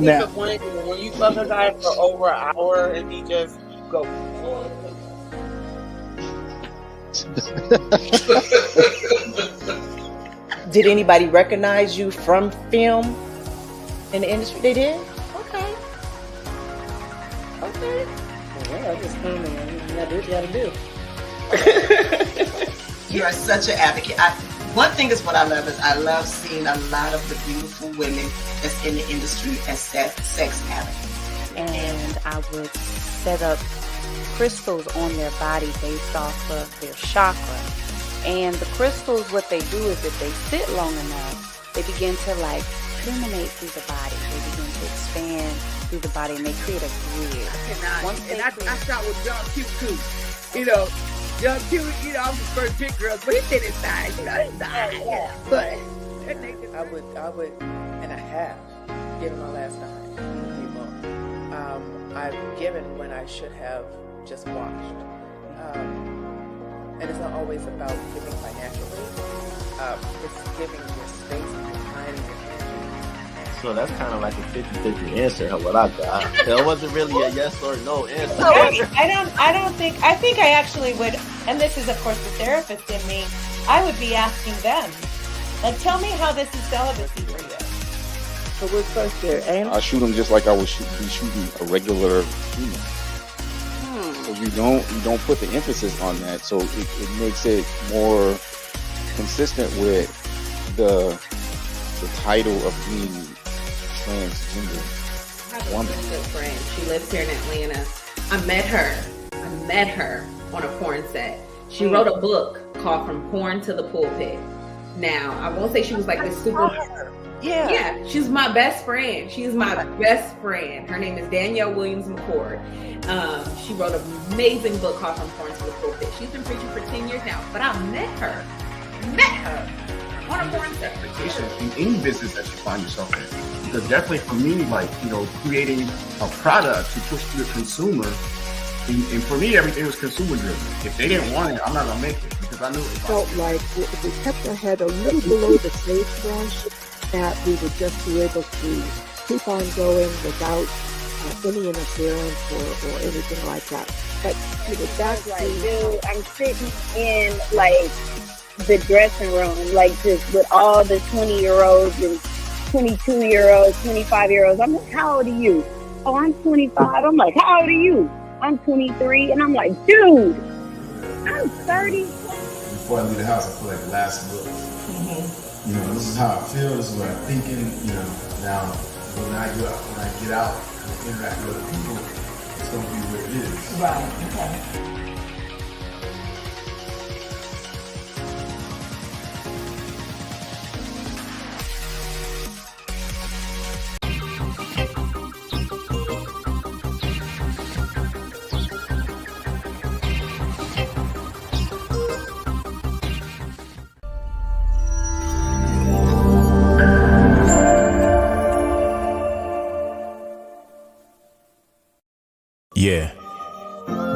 Now, when you fuck a guy for over an hour and he just go. Did anybody recognize you from film in the industry? They did? Okay. Okay. Yeah, I just come in. You gotta do what you gotta do. You are such an advocate. One thing is what I love is I love seeing a lot of the beautiful women that's in the industry as sex advocates. And I would set up crystals on their body based off of their chakra. And the crystals, what they do is if they sit long enough, they begin to like permeate through the body. They begin to expand through the body and they create a grid. I shot with Young Q too. You know, Young Q, you know, I was the first big girl, but he did his side, you know, his side. Yeah. But I would, and I have given my last dime to people. I've given when I should have just watched. And it's not always about giving financially. It's giving your space and your time and your energy. so that's kind of like a 50-50 answer. What I got, that wasn't really a yes or no answer. I think I actually would, and this is of course the therapist in me, I would be asking them, like, tell me how this is celibacy for you. So what's first there? I shoot them just like I would be shooting a regular human. So you don't put the emphasis on that, so it makes it more consistent with the title of being transgender. I have a good friend. She lives here in Atlanta. I met her on a porn set. She wrote a book called From Porn to the Pulpit. Now, I won't say she was like this super... Yeah, she's my best friend. She's my best friend. Her name is Danielle Williams McCord. She wrote an amazing book called From Porn to the Pulpit. She's been preaching for 10 years now, but I met her on a porn set. In any business that you find yourself in. Because definitely for me, like, you know, creating a product to push to the consumer, and for me, everything was consumer driven. If they didn't want it, I'm not going to make it because I knew it. Felt like if we kept our head a little below the sagebrush, that we would just be able to keep on going without any interference or anything like that. But that's like, dude, I'm sitting in like the dressing room, like just with all the 20-year-olds and 22-year-olds, 25-year-olds. I'm like, how old are you? Oh, I'm 25. I'm like, how old are you? I'm 23. And I'm like, dude, I'm 30. Before I leave the house, I feel like the last look. You know, this is how I feel, this is what I'm thinking, you know. Now, when I get out and interact with other people, it's going to be what it is. Right, okay. Yeah,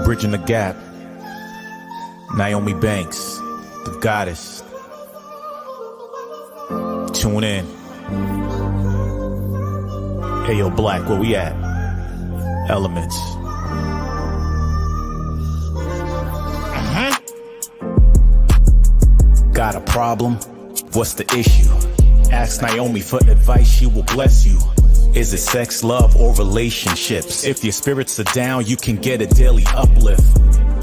bridging the gap. Nyomi Banks, the goddess. Tune in. Hey yo, Black, where we at? Elements. Got a problem? What's the issue? Ask Nyomi for advice, she will bless you. Is it sex, love, or relationships? If your spirits are down, you can get a daily uplift.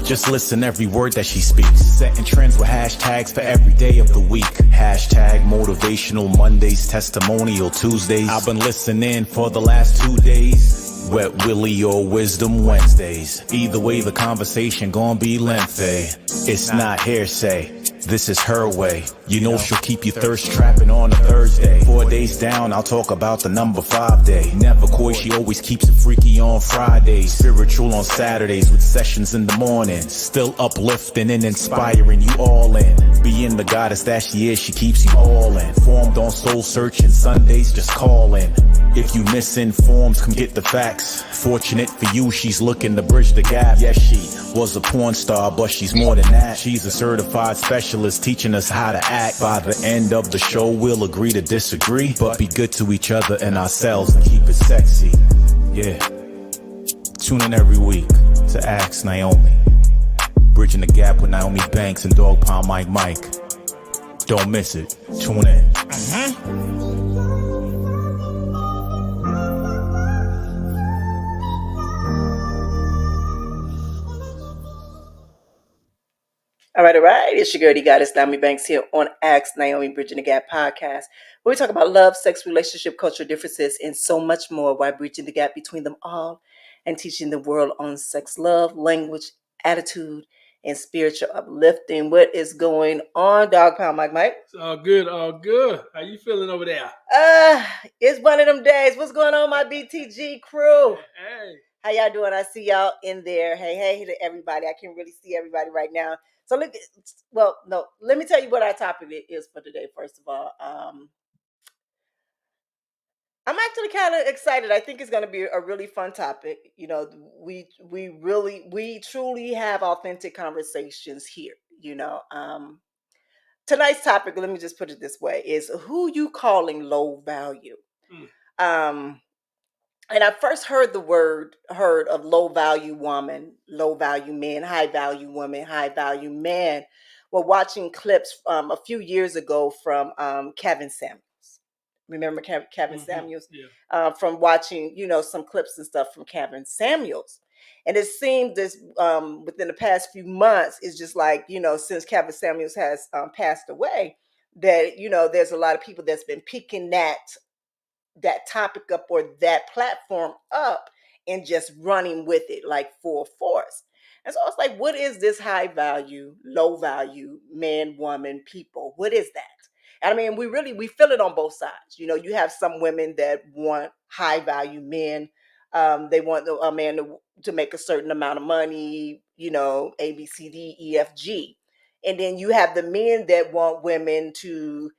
Just listen every word that she speaks. Setting trends with hashtags for every day of the week. Hashtag motivational Mondays, testimonial Tuesdays. I've been listening for the last 2 days. Wet Willie or Wisdom Wednesdays. Either way, the conversation gon' be lengthy. It's not hearsay. This is her way. You know she'll keep you thirst trapping on a Thursday. 4 days down, I'll talk about the number 5 day. Never coy, she always keeps it freaky on Fridays. Spiritual on Saturdays with sessions in the morning. Still uplifting and inspiring you all in. Being the goddess that she is, she keeps you all in. Formed on soul searching Sundays, just call in. If you misinformed, come get the facts. Fortunate for you, she's looking to bridge the gap. Yes, she was a porn star, but she's more than that. She's a certified specialist teaching us how to act. By the end of the show, we'll agree to disagree, but be good to each other and ourselves and keep it sexy. Yeah. Tune in every week to Ask Naomi. Bridging the Gap with Naomi Banks and Dog Pound Mike. Don't miss it. Tune in. All right. It's your girl, the goddess Naomi Banks here on Ask Naomi Bridging the Gap podcast, where we talk about love, sex, relationship, cultural differences, and so much more while bridging the gap between them all and teaching the world on sex, love, language, attitude, and spiritual uplifting. What is going on, Dog Pound Mike? It's all good, all good. How you feeling over there? It's one of them days. What's going on, my BTG crew? Hey. How y'all doing? I see y'all in there. Hey to everybody. I can't really see everybody right now. So let me tell you what our topic is for today. First of all, I'm actually kind of excited. I think it's going to be a really fun topic. You know, we truly have authentic conversations here. You know, tonight's topic, let me just put it this way, is who you calling low value. And I first heard of low value woman, low value men, high value woman, high value man, while watching clips a few years ago from Kevin Samuels. Remember Kevin Samuels? Yeah. From watching, some clips and stuff from Kevin Samuels. And it seemed this within the past few months, it's just like, since Kevin Samuels has passed away, that, there's a lot of people that's been picking that topic up or that platform up and just running with it like full force. And so it's like, what is this high value, low value man, woman, people? What is that? And I mean, we feel it on both sides. You have some women that want high value men. They want a man to make a certain amount of money, A, B, C, D, E, F, G. And then you have the men that want women to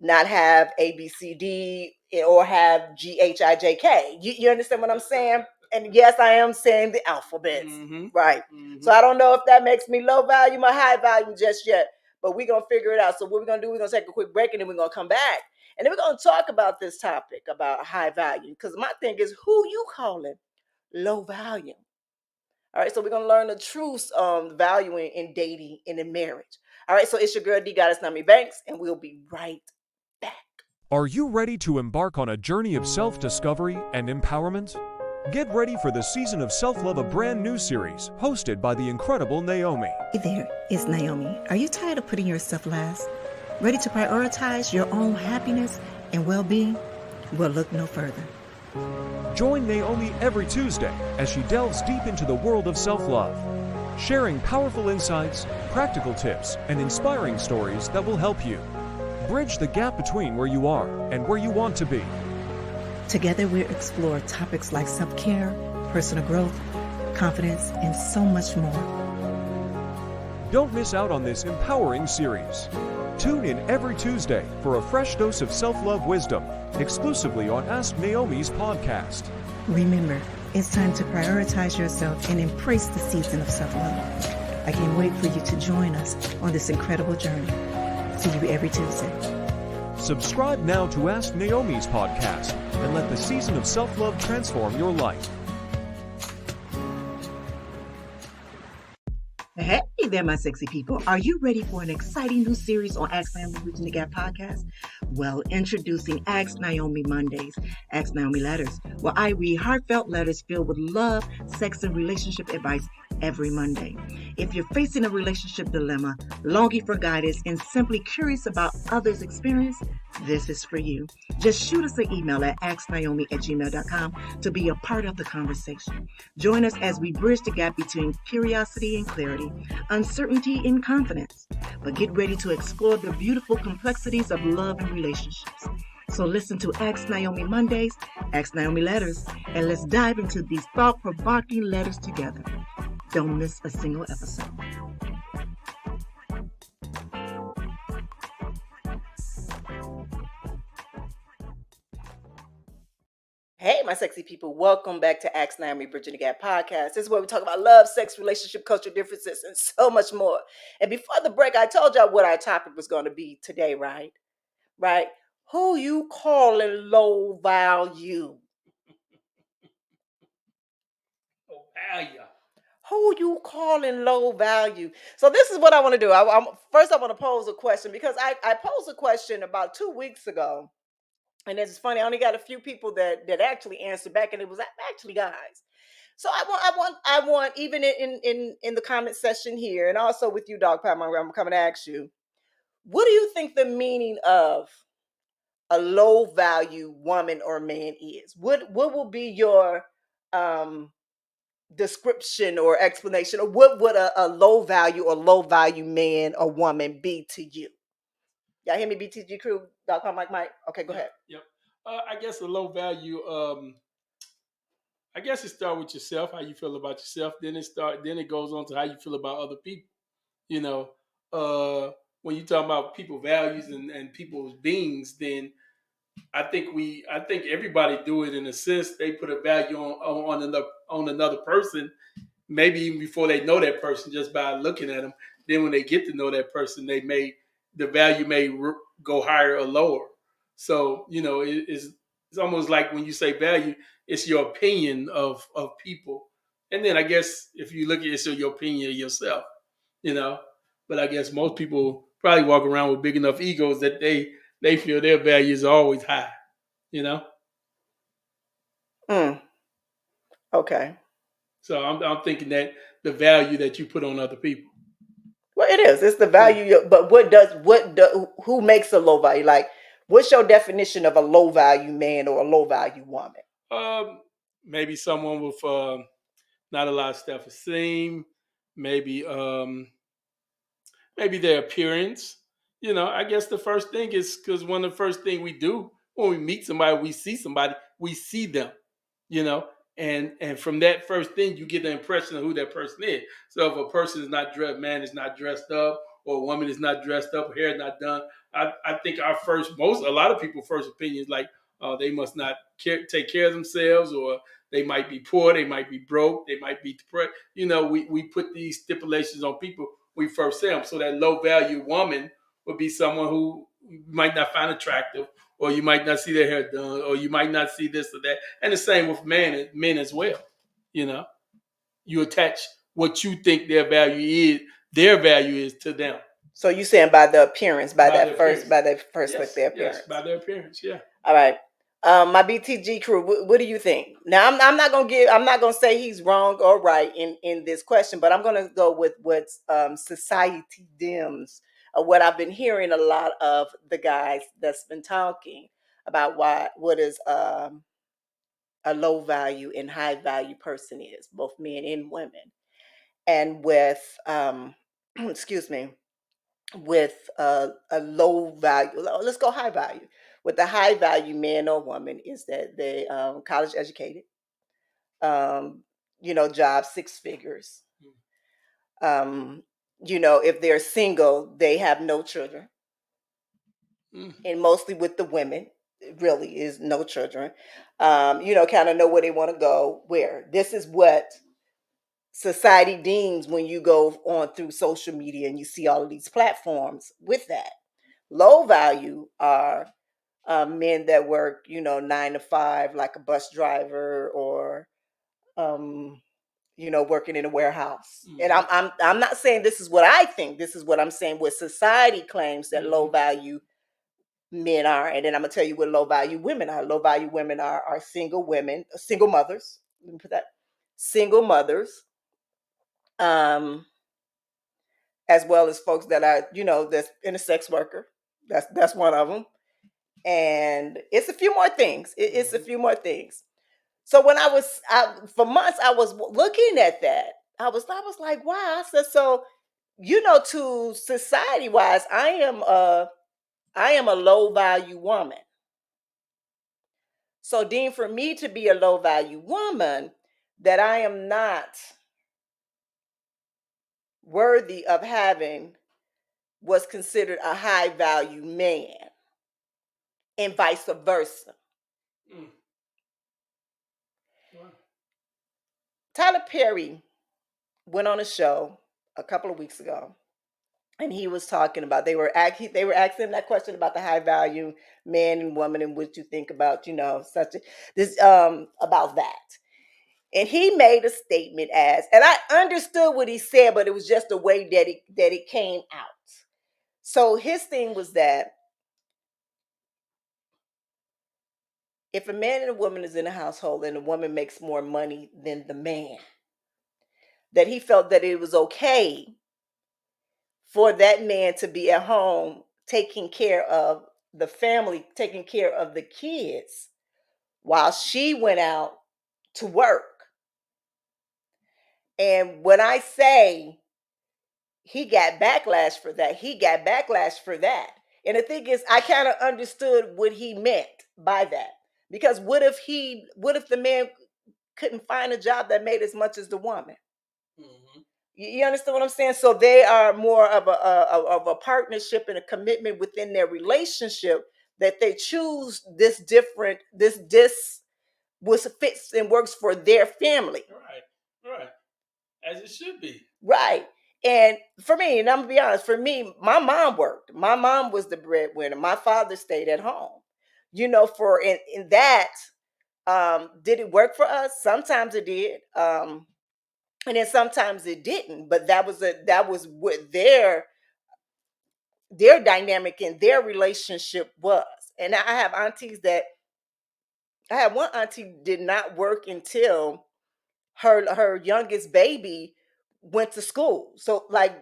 not have A, B, C, D, or have G, H, I, J, K. You understand what I'm saying? And yes, I am saying the alphabets, right? So I don't know if that makes me low value or high value just yet, but we're going to figure it out. So what we're going to do, we're going to take a quick break and then we're going to come back. And then we're going to talk about this topic about high value, because my thing is, who you calling low value? All right, so we're going to learn the truth valuing in dating and in marriage. All right, so it's your girl, D Goddess Naomi Banks, and we'll be right back. Are you ready to embark on a journey of self-discovery and empowerment? Get ready for the Season of Self-Love, a brand new series hosted by the incredible Naomi. Hey there, it's Naomi. Are you tired of putting yourself last? Ready to prioritize your own happiness and well-being? Well, look no further. Join Naomi every Tuesday as she delves deep into the world of self-love, sharing powerful insights, practical tips, and inspiring stories that will help you bridge the gap between where you are and where you want to be. Together, we'll explore topics like self-care, personal growth, confidence, and so much more. Don't miss out on this empowering series. Tune in every Tuesday for a fresh dose of self-love wisdom, exclusively on Ask Naomi's podcast. Remember, it's time to prioritize yourself and embrace the season of self-love. I can't wait for you to join us on this incredible journey. See you every Tuesday. Subscribe now to Ask Naomi's podcast and let the season of self-love transform your life. Hey there, my sexy people. Are you ready for an exciting new series on Ask Naomi Bridging the Gap podcast? Well, introducing Ask Naomi Mondays, Ask Naomi Letters, where I read heartfelt letters filled with love, sex, and relationship advice every Monday. If you're facing a relationship dilemma, longing for guidance, and simply curious about others' experience, this is for you. Just shoot us an email at asknaomi@gmail.com to be a part of the conversation. Join us as we bridge the gap between curiosity and clarity, uncertainty and confidence. But get ready to explore the beautiful complexities of love and relationships. So listen to Ask Naomi Mondays, Ask Naomi Letters, and let's dive into these thought-provoking letters together. Don't miss a single episode. Hey, my sexy people, welcome back to Ask Naomi Bridging the Gap podcast. This is where we talk about love, sex, relationship, cultural differences, and so much more. And before the break, I told y'all what our topic was going to be today, right? Right? Who you calling low value? Low value. Who you calling low value? So this is what I want to do. First, I want to pose a question because I posed a question about 2 weeks ago. And it's funny, I only got a few people that actually answered back, and it was actually guys. So I want even in the comment section here, and also with you, Dog Pound, I'm coming to ask you, what do you think the meaning of a low value woman or man is? What will be your um description or explanation, or what would a low value or low value man or woman be to you? Y'all hear me, BTG crew? Dog Pound, Mike. Okay, go ahead. Yep. I guess a low value. I guess it starts with yourself, how you feel about yourself. Then it goes on to how you feel about other people. You know, when you talk about people values and people's beings, then I think everybody do it in a sense. They put a value on another person, maybe even before they know that person, just by looking at them. Then when they get to know that person, the value may go higher or lower. So it's almost like when you say value, it's your opinion of people, and then I guess if you look at it, it's your opinion of yourself. You know, but I guess most people probably walk around with big enough egos that they feel their values are always high. You know. Okay. So I'm thinking that the value that you put on other people. Well, it is. It's the value. But who makes a low value? Like, what's your definition of a low value man or a low value woman? Maybe someone with not a lot of self-esteem. Maybe maybe their appearance. I guess the first thing is because one of the first thing we do when we meet somebody, we see them. You know, and from that first thing, you get the impression of who that person is. So if a person is not dressed, man is not dressed up, or a woman is not dressed up, hair is not done, I think a lot of people first opinion is like, they must not take care of themselves, or they might be poor, they might be broke, they might be depressed. We put these stipulations on people we first see them. So that low value woman would be someone who you might not find attractive, or you might not see their hair done, or you might not see this or that. And the same with men as well. You attach what you think their value is to them. So you saying by the appearance, by their first yes, look, their appearance. Yes, by their appearance, yeah. All right. My BTG crew, what do you think? Now, I'm not gonna say he's wrong or right in this question, but I'm gonna go with what society deems, what I've been hearing a lot of the guys that's been talking about what is a low value and high value person is, both men and women, and with excuse me, with a low value. Let's go high value. With the high value man or woman is that they college educated, job 6 figures. If they're single, they have no children, and mostly with the women, it really is no children. Kind of know where they want to go. Where this is what society deems when you go on through social media and you see all of these platforms with that. Low value are men that work, 9 to 5, like a bus driver, or working in a warehouse. And I'm not saying this is what I think. This is what I'm saying. What society claims that low value men are, and then I'm gonna tell you what low value women are. Low value women are single women, single mothers. Let me put that, single mothers, as well as folks that are, that's in a sex worker. That's one of them. And it's a few more things. It's a few more things. So when for months I was looking at that, I was like, wow. I said, so to society wise, I am a low value woman. So Dean, for me to be a low value woman, that I am not worthy of having what's considered a high value man, and vice versa. Tyler Perry went on a show a couple of weeks ago, and he was talking about they were asking him that question about the high value man and woman and what you think about such a, this about that. And he made a statement and I understood what he said, but it was just the way that it came out. So his thing was that if a man and a woman is in a household and the woman makes more money than the man, that he felt that it was okay for that man to be at home taking care of the family, taking care of the kids while she went out to work. And when I say he got backlash for that, he got backlash for that. And the thing is, I kind of understood what he meant by that. Because what if the man couldn't find a job that made as much as the woman? Mm-hmm. You understand what I'm saying? So they are more of a partnership and a commitment within their relationship, that they choose this was fits and works for their family. Right. As it should be. Right. And for me, and I'm gonna be honest, for me, my mom worked. My mom was the breadwinner. My father stayed at home. For in that, did it work for us? Sometimes it did. And then sometimes it didn't. But that was what their dynamic and their relationship was. And I have aunties that I had one auntie did not work until her youngest baby went to school. So like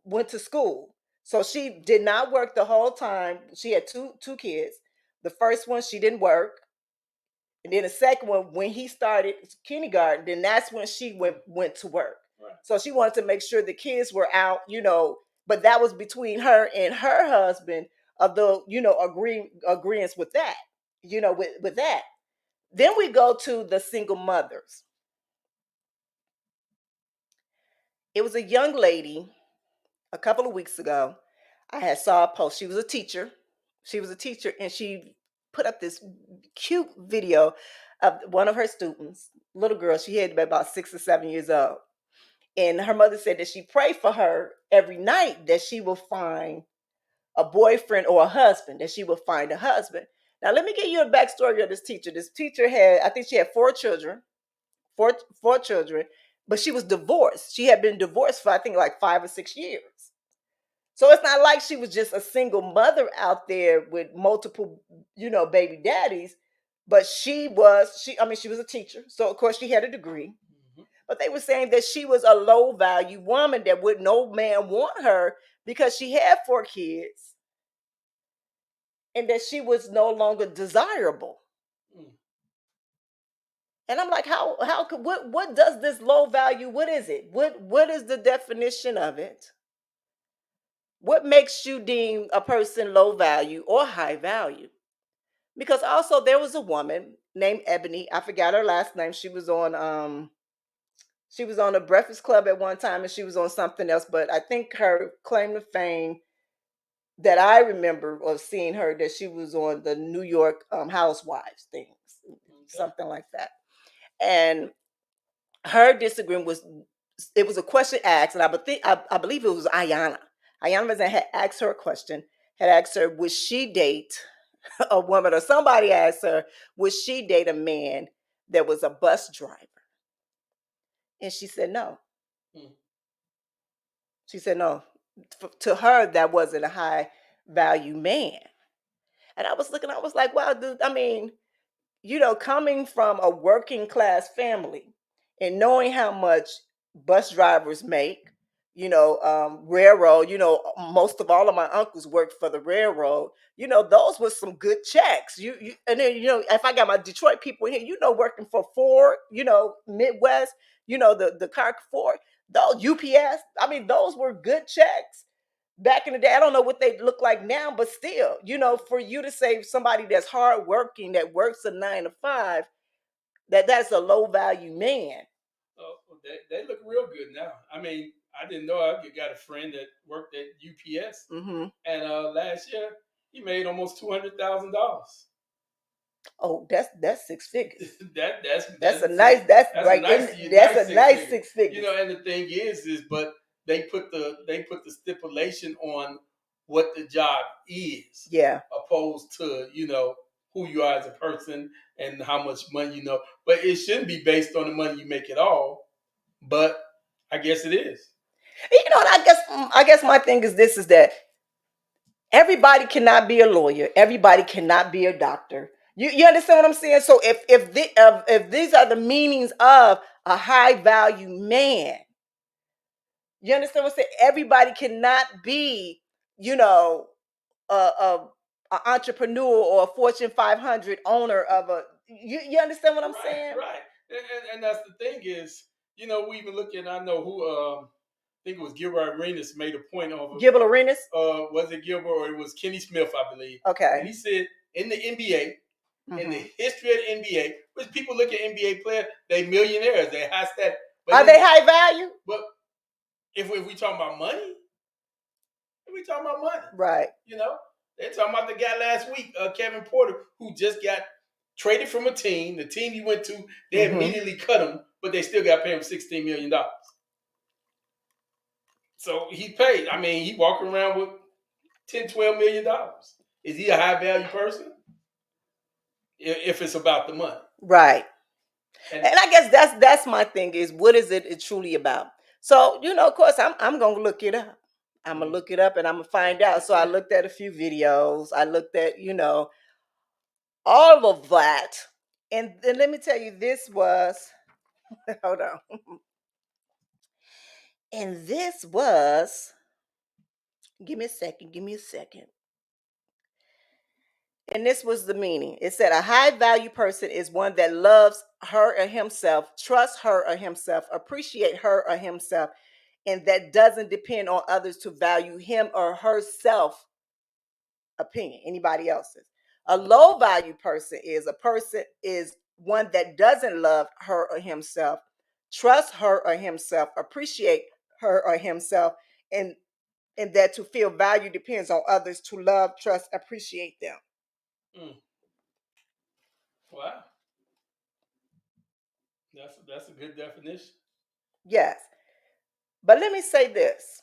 went to school. So she did not work the whole time. She had two kids. The first one she didn't work. And then the second one, when he started kindergarten, then that's when she went to work. Right. So she wanted to make sure the kids were out, but that was between her and her husband of the, agreements with that, with that. Then we go to the single mothers. It was a young lady a couple of weeks ago. I had saw a post. She was a teacher. And she put up this cute video of one of her students, little girl. She had to be about 6 or 7 years old. And her mother said that she prayed for her every night that she will find a boyfriend or a husband, that she will find a husband. Now, let me give you a backstory of this teacher. This teacher I think she had four children, but she was divorced. She had been divorced for, I think, like 5 or 6 years. So it's not like she was just a single mother out there with multiple, baby daddies. But she was a teacher. So of course she had a degree. Mm-hmm. But they were saying that she was a low value woman, that would no man want her because she had 4 kids and that she was no longer desirable. Mm. And I'm like, how could what does this low value, what is it? What is the definition of it? What makes you deem a person low value or high value? Because also there was a woman named Ebony. I forgot her last name. She was on the Breakfast Club at one time, and she was on something else. But I think her claim to fame that I remember of seeing her, that she was on the New York Housewives things, something like that. And her disagreement was, it was a question asked, and I believe it was Ayanna. Ayanna had asked her a question, had asked her, would she date a woman, or somebody asked her, would she date a man that was a bus driver? And she said no. Mm. She said no. To her, that wasn't a high value man. And I was like, wow, dude, I mean, coming from a working class family and knowing how much bus drivers make, railroad, most of all of my uncles worked for the railroad, those were some good checks. And then, if I got my Detroit people here, working for Ford, Midwest, the car Ford, those UPS, I mean, those were good checks. Back in the day, I don't know what they look like now, but still, for you to say somebody that's hardworking, that works a 9 to 5, that's a low value man. Oh, they look real good now. I mean, I didn't know. I got a friend that worked at UPS, mm-hmm. and last year he made almost $200,000. Oh, that's 6 figures. That's That's a see, nice. That's that's a right. nice That's nice a six nice figure. 6 figures. And the thing is but they put the stipulation on what the job is, Yeah. opposed to who you are as a person and how much money you know. But it shouldn't be based on the money you make at all. But I guess it is. And I guess my thing is this: is that everybody cannot be a lawyer. Everybody cannot be a doctor. You understand what I'm saying? So if these are the meanings of a high value man, you understand what I'm saying? Everybody cannot be, you know, a entrepreneur or a Fortune 500 owner of a. You understand what I'm saying? Right. And that's the thing is, we even look at, I know who, I think it was Gilbert Arenas made a point of it. Gilbert Arenas? Was it Gilbert or it was Kenny Smith, I believe. Okay. And he said in the NBA, in the history of the NBA, which people look at NBA players, they millionaires, they high stat. Are they high value? But if we talking about money, right? They're talking about the guy last week, Kevin Porter, who just got traded from a team. The team he went to, they immediately cut him, but they still got to pay him $16 million. So he paid. I mean, he walking around with $10-12 million. Is he a high value person? If it's about the money, right? And I guess that's my thing is what is it truly about? So of course, I'm gonna look it up. I'm gonna look it up and I'm gonna find out. So I looked at a few videos. I looked at all of that, and then let me tell you, this was hold on, and this was. Give me a second. Give me a second. And this was the meaning. It said a high value person is one that loves her or himself, trusts her or himself, appreciate her or himself, and that doesn't depend on others to value him or herself opinion, anybody else's. A low value person is one that doesn't love her or himself, trust her or himself, appreciate her or himself, and that to feel value depends on others to love, trust, appreciate them. Wow, that's a good definition. Yes, but let me say this.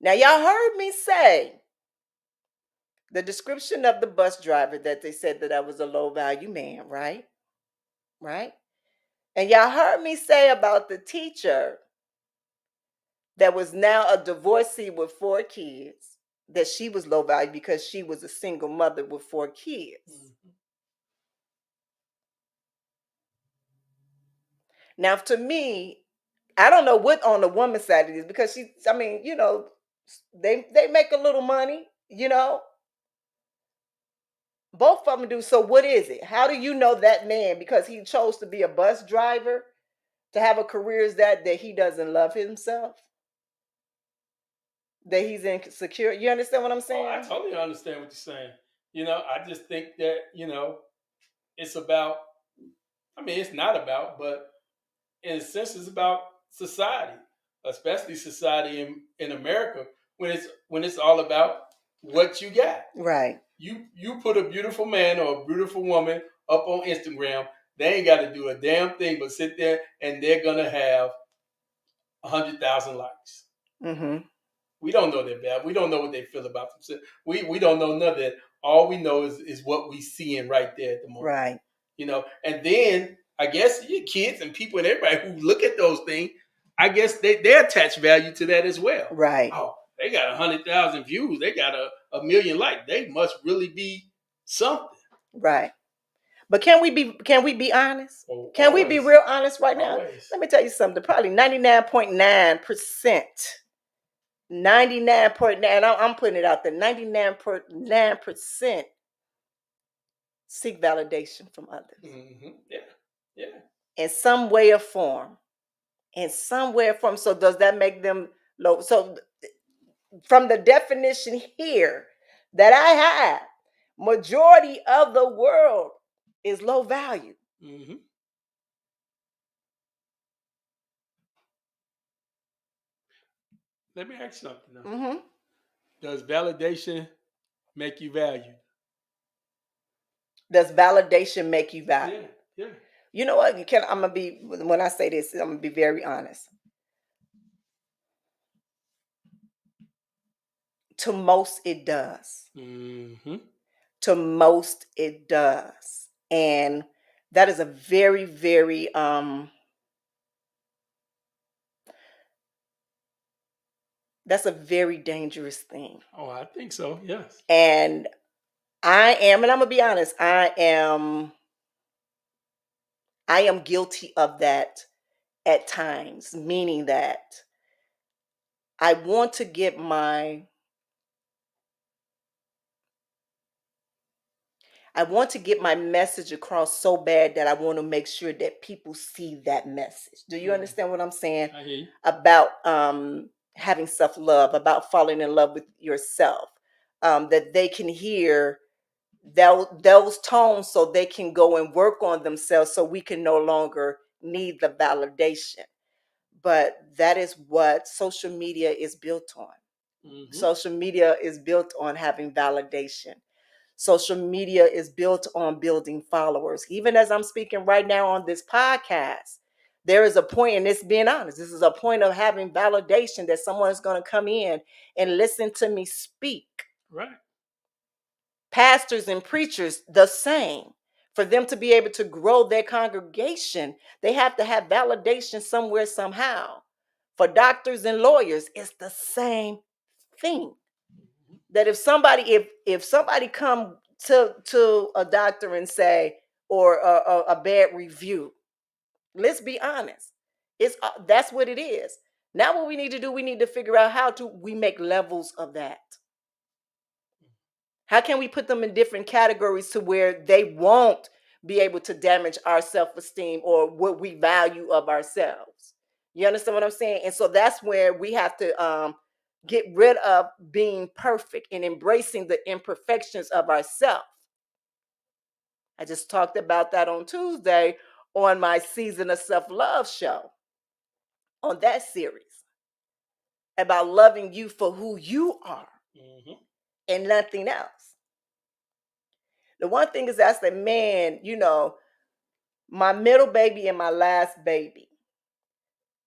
Now, y'all heard me say the description of the bus driver that they said that I was a low value man, right? Right? And y'all heard me say about the teacher that was now a divorcee with 4 kids, that she was low value because she was a single mother with 4 kids. Now, to me, I don't know what on the woman's side it is because they make a little money, Both of them do. So what is it? How do you know that man, because he chose to be a bus driver, to have a career is that he doesn't love himself? That he's insecure? You understand what I'm saying? I totally understand what you're saying. I just think that, it's about, it's not about, but in a sense it's about society, especially society in America, when it's all about what you got. Right. You put a beautiful man or a beautiful woman up on Instagram, they ain't got to do a damn thing but sit there and they're gonna have 100,000 likes. We don't know their bad. We don't know what they feel about themselves. We don't know none of that. All we know is what we seeing right there at the moment. Right. And then I guess your kids and people and everybody who look at those things, I guess they attach value to that as well. Right. Oh, they got 100,000 views. They got a million likes. They must really be something. Right. But can we be honest? Can we be real honest right now? Always. Let me tell you something. Probably 99.9%. 99.9. I'm putting it out there. 99.9% seek validation from others. Yeah. Yeah. In some way or form. In some way or form. So does that make them low? So from the definition here that I have, majority of the world is low value. Let me ask you something now. Does validation make you valued? Does validation make you valued? Yeah. You know what? When I say this, I'm gonna be very honest. To most, it does. Mm-hmm. To most, it does. And that is a very, very that's a very dangerous thing. Oh, I think so. Yes. And I'm gonna be honest, I am guilty of that at times, meaning that I want to get my message across so bad that I want to make sure that people see that message. Do you understand what I'm saying? I hear you. About having self-love, about falling in love with yourself, that they can hear those tones so they can go and work on themselves so we can no longer need the validation. But that is what social media is built on. Mm-hmm. Social media is built on having validation. Social media is built on building followers. Even as I'm speaking right now on this podcast, there is a point, and it's being honest, this is a point of having validation that someone is going to come in and listen to me speak. Right. Pastors and preachers, the same. For them to be able to grow their congregation, they have to have validation somewhere, somehow. For doctors and lawyers, it's the same thing. That if somebody come to a doctor and say, or a bad review, let's be honest, it's that's what it is. Now what we need to do, we need to figure out how to we make levels of that. How can we put them in different categories to where they won't be able to damage our self-esteem or what we value of ourselves? You understand what I'm saying? And so that's where we have to get rid of being perfect and embracing the imperfections of ourselves. I just talked about that on Tuesday on my Season of Self-Love show, on that series, about loving you for who you are and nothing else. The one thing is, that's the man, my middle baby and my last baby,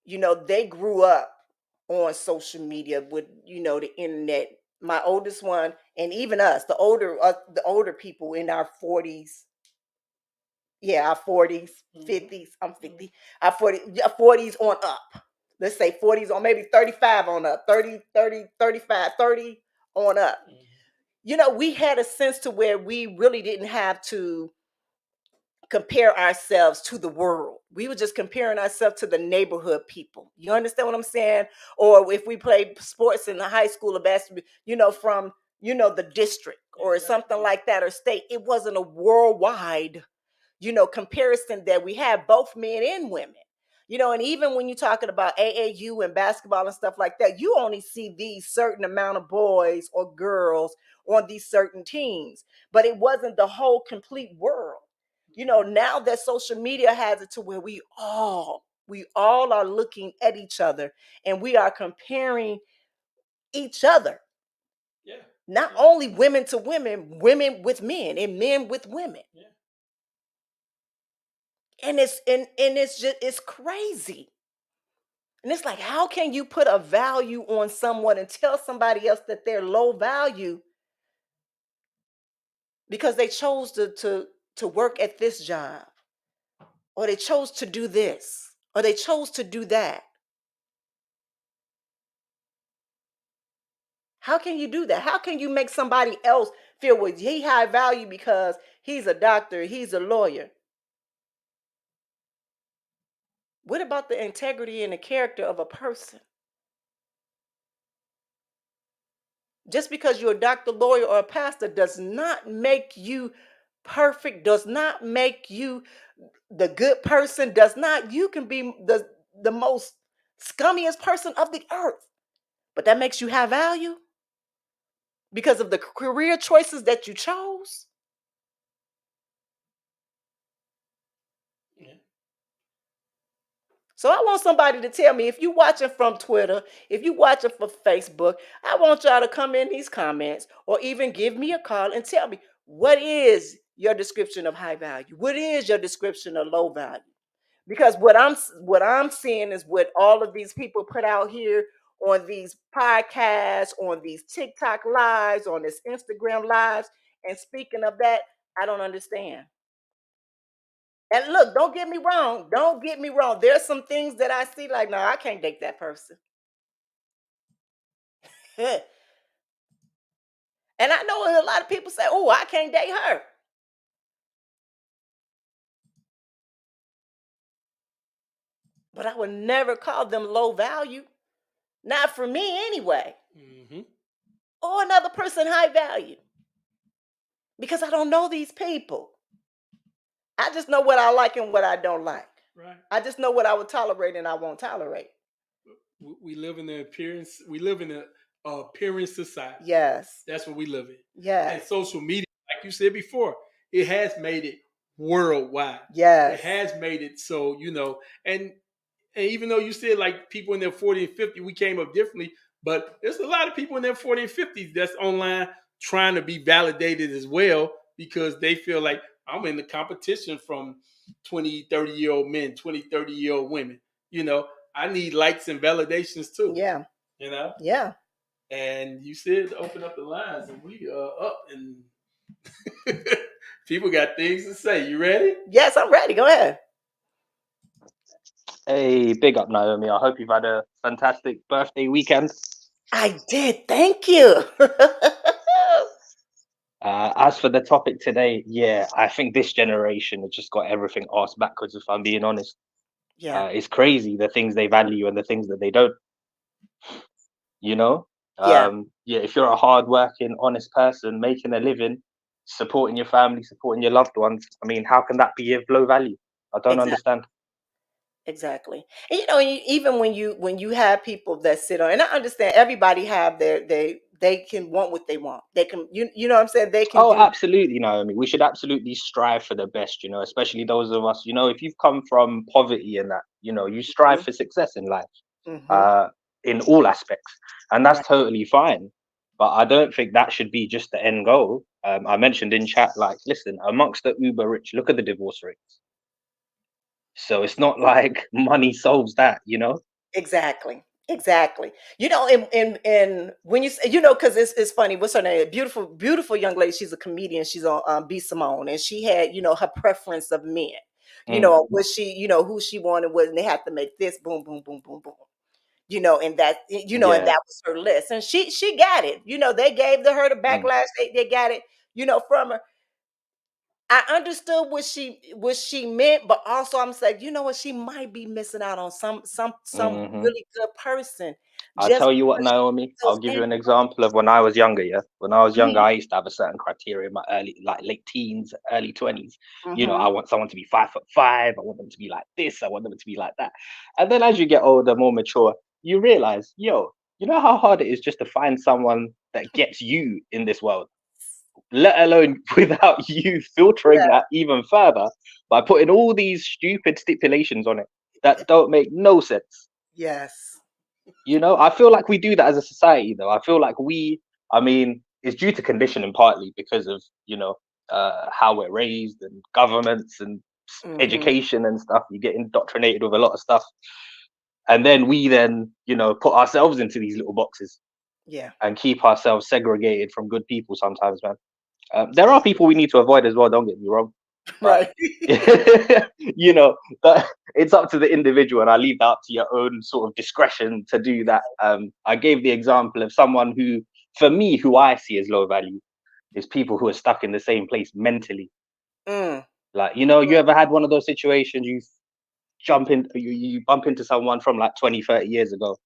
they grew up on social media with, the internet. My oldest one, and even us, the older people in our 40s. Yeah, our 40s, 50s. I'm 50. Our 40s on up. Let's say 40s or maybe 35 on up. 30, 30, 35, 30 on up. We had a sense to where we really didn't have to compare ourselves to the world. We were just comparing ourselves to the neighborhood people. You understand what I'm saying? Or if we played sports in the high school or basketball, from, the district or something like that, or state. It wasn't a worldwide, comparison that we have, both men and women. And even when you're talking about AAU and basketball and stuff like that, you only see these certain amount of boys or girls on these certain teams, but it wasn't the whole complete world. Now that social media has it to where we all are looking at each other and we are comparing each other. Yeah. Not only women to women, women with men, and men with women. Yeah. And it's crazy. And it's like, how can you put a value on someone and tell somebody else that they're low value because they chose to work at this job, or they chose to do this, or they chose to do that? How can you do that? How can you make somebody else feel, well, he high value because he's a doctor, he's a lawyer? What about the integrity and the character of a person? Just because you're a doctor, lawyer, or a pastor does not make you perfect, does not make you the good person, you can be the most scummiest person of the earth. But that makes you have value because of the career choices that you chose. So I want somebody to tell me, if you're watching from Twitter, if you're watching from Facebook, I want y'all to come in these comments or even give me a call and tell me, what is your description of high value? What is your description of low value? Because what I'm seeing is what all of these people put out here on these podcasts, on these TikTok lives, on this Instagram lives. And speaking of that, I don't understand. And look, don't get me wrong. Don't get me wrong. There's some things that I see like, no, I can't date that person. And I know a lot of people say, oh, I can't date her. But I would never call them low value. Not for me anyway. Mm-hmm. Or another person high value. Because I don't know these people. I just know what I like and what I don't like. Right. I just know what I would tolerate and I won't tolerate. We live in the appearance. We live in an appearance society. Yes. That's what we live in. Yes. And social media, like you said before, it has made it worldwide. Yes. It has made it so, and even though you said like people in their 40 and 50, we came up differently, but there's a lot of people in their 40 and 50s that's online trying to be validated as well because they feel like I'm in the competition from 20, 30-year-old men, 20, 30-year-old women. I need likes and validations too. Yeah. Yeah. And you said open up the lines and we are up and people got things to say. You ready? Yes, I'm ready. Go ahead. Hey, big up, Naomi. I hope you've had a fantastic birthday weekend. I did. Thank you. As for the topic today, yeah, I think this generation has just got everything asked backwards, if I'm being honest. Yeah. It's crazy the things they value and the things that they don't. Yeah. Yeah, if you're a hardworking, honest person making a living, supporting your family, supporting your loved ones, I mean, how can that be of low value? I don't understand. Exactly. And even when you have people that sit on, and I understand everybody have they can want what they want. They can you know what I'm saying? They can Oh, do. absolutely, Naomi. We should absolutely strive for the best, especially those of us, if you've come from poverty and that, you strive for success in life, Mhm. in all aspects. And that's Right. totally fine. But I don't think that should be just the end goal. I mentioned in chat, like, listen, amongst the uber rich, look at the divorce rates. So it's not like money solves that. Exactly. Exactly. And when you say, because it's funny. What's her name? Beautiful, beautiful young lady. She's a comedian. She's on B Simone, and she had her preference of men. What she who she wanted was, and they had to make this boom, boom, boom, boom, boom. And that and Yeah. that was her list, and she got it. They gave her the Mm. backlash. They got it. From her. I understood what she meant, but also I'm saying, what, she might be missing out on some Hmm. really good person I'll just tell you what, because she Naomi, gets I'll those give you things. an example of when I was younger. Yeah. When I was younger, Mhm. I used to have a certain criteria in my late teens, early 20s. I Mhm. want someone to be 5'5". I want them to be like this. I want them to be like that. And then as you get older, more mature, you realize, you know how hard it is just to find someone that gets you in this world, let alone without you filtering Yeah. that even further by putting all these stupid stipulations on it that don't make no sense. Yes. I feel like we do that as a society, though. I feel like I mean, it's due to conditioning partly because of, how we're raised and governments and Mhm. education and stuff. You get indoctrinated with a lot of stuff. And then put ourselves into these little boxes Yeah. and keep ourselves segregated from good people sometimes, man. There are people we need to avoid as well, don't get me wrong. But, Right. that it's up to the individual, and I leave that up to your own sort of discretion to do that. I gave the example of someone who, for me, who I see as low value, is people who are stuck in the same place mentally. Mm. Like, you ever had one of those situations you bump into someone from like 20, 30 years ago.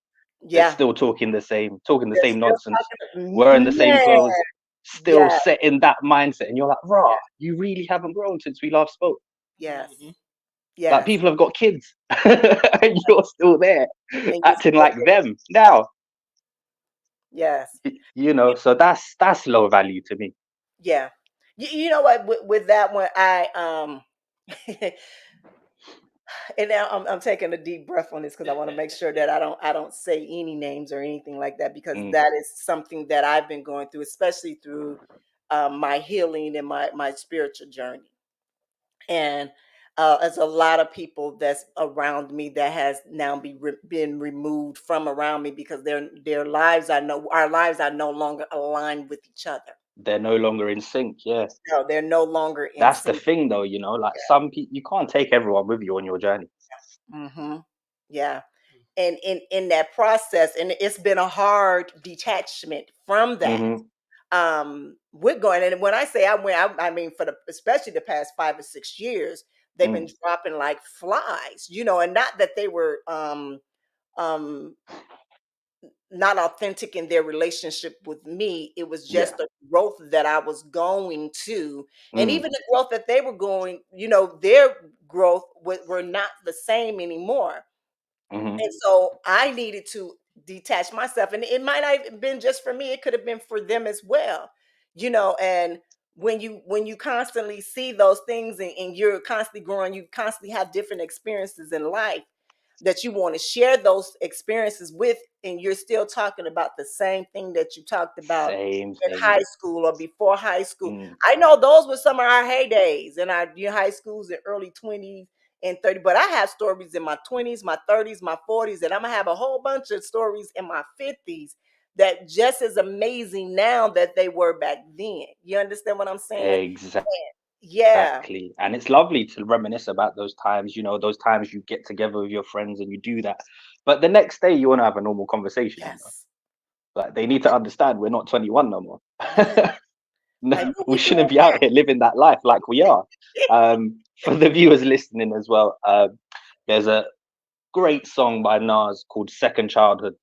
They're Yeah. still talking the same They're still nonsense, talking. wearing the same Yeah. clothes, still Yeah. set in that mindset. And you're like, rah, you really haven't grown since we last spoke. Yes. Mm-hmm. Like, Yes. people have got kids and you're still there And you acting still like them now. Yes. So that's low value to me. Yeah. You know what? With that one, and now I'm taking a deep breath on this because I want to make sure that I don't say any names or anything like that, because Mm. that is something that I've been going through, especially through my healing and my spiritual journey. And there's a lot of people that's around me that has now been removed from around me because their lives, I know our lives are no longer aligned with each other. They're no longer in sync. Yeah. No, they're no longer in That's the sync. thing, though. Like some people, you can't take everyone with you on your journey. Mm-hmm. Yeah. And in that process, and it's been a hard detachment from that. Mm-hmm. We're going, and when I say I mean for especially the past 5 or 6 years, they've been dropping like flies, and not that they were um not authentic in their relationship with me. It was Yeah. just the growth that I was going to, and Mm. even the growth that they were going, their growth were not the same anymore. Mm-hmm. And so I needed to detach myself. And it might not have been just for me, it could have been for them as well. And when you constantly see those things, and you're constantly growing, you constantly have different experiences in life that you want to share those experiences with, and you're still talking about the same thing that you talked about Same in thing. high school or before high school. Mm. I know those were some of our heydays in our high schools and early 20s and 30, but I have stories in my 20s, my 30s, my 40s, and I'm gonna have a whole bunch of stories in my 50s that just as amazing now that they were back then. You understand what I'm saying? Yeah. Exactly. And it's lovely to reminisce about those times, those times you get together with your friends and you do that. But the next day you want to have a normal conversation, Yes. Like they need to understand we're not 21 no more. Yeah. No, I knew we we shouldn't doing be out here living that life like we are. For the viewers listening as well, there's a great song by Nas called Second Childhood.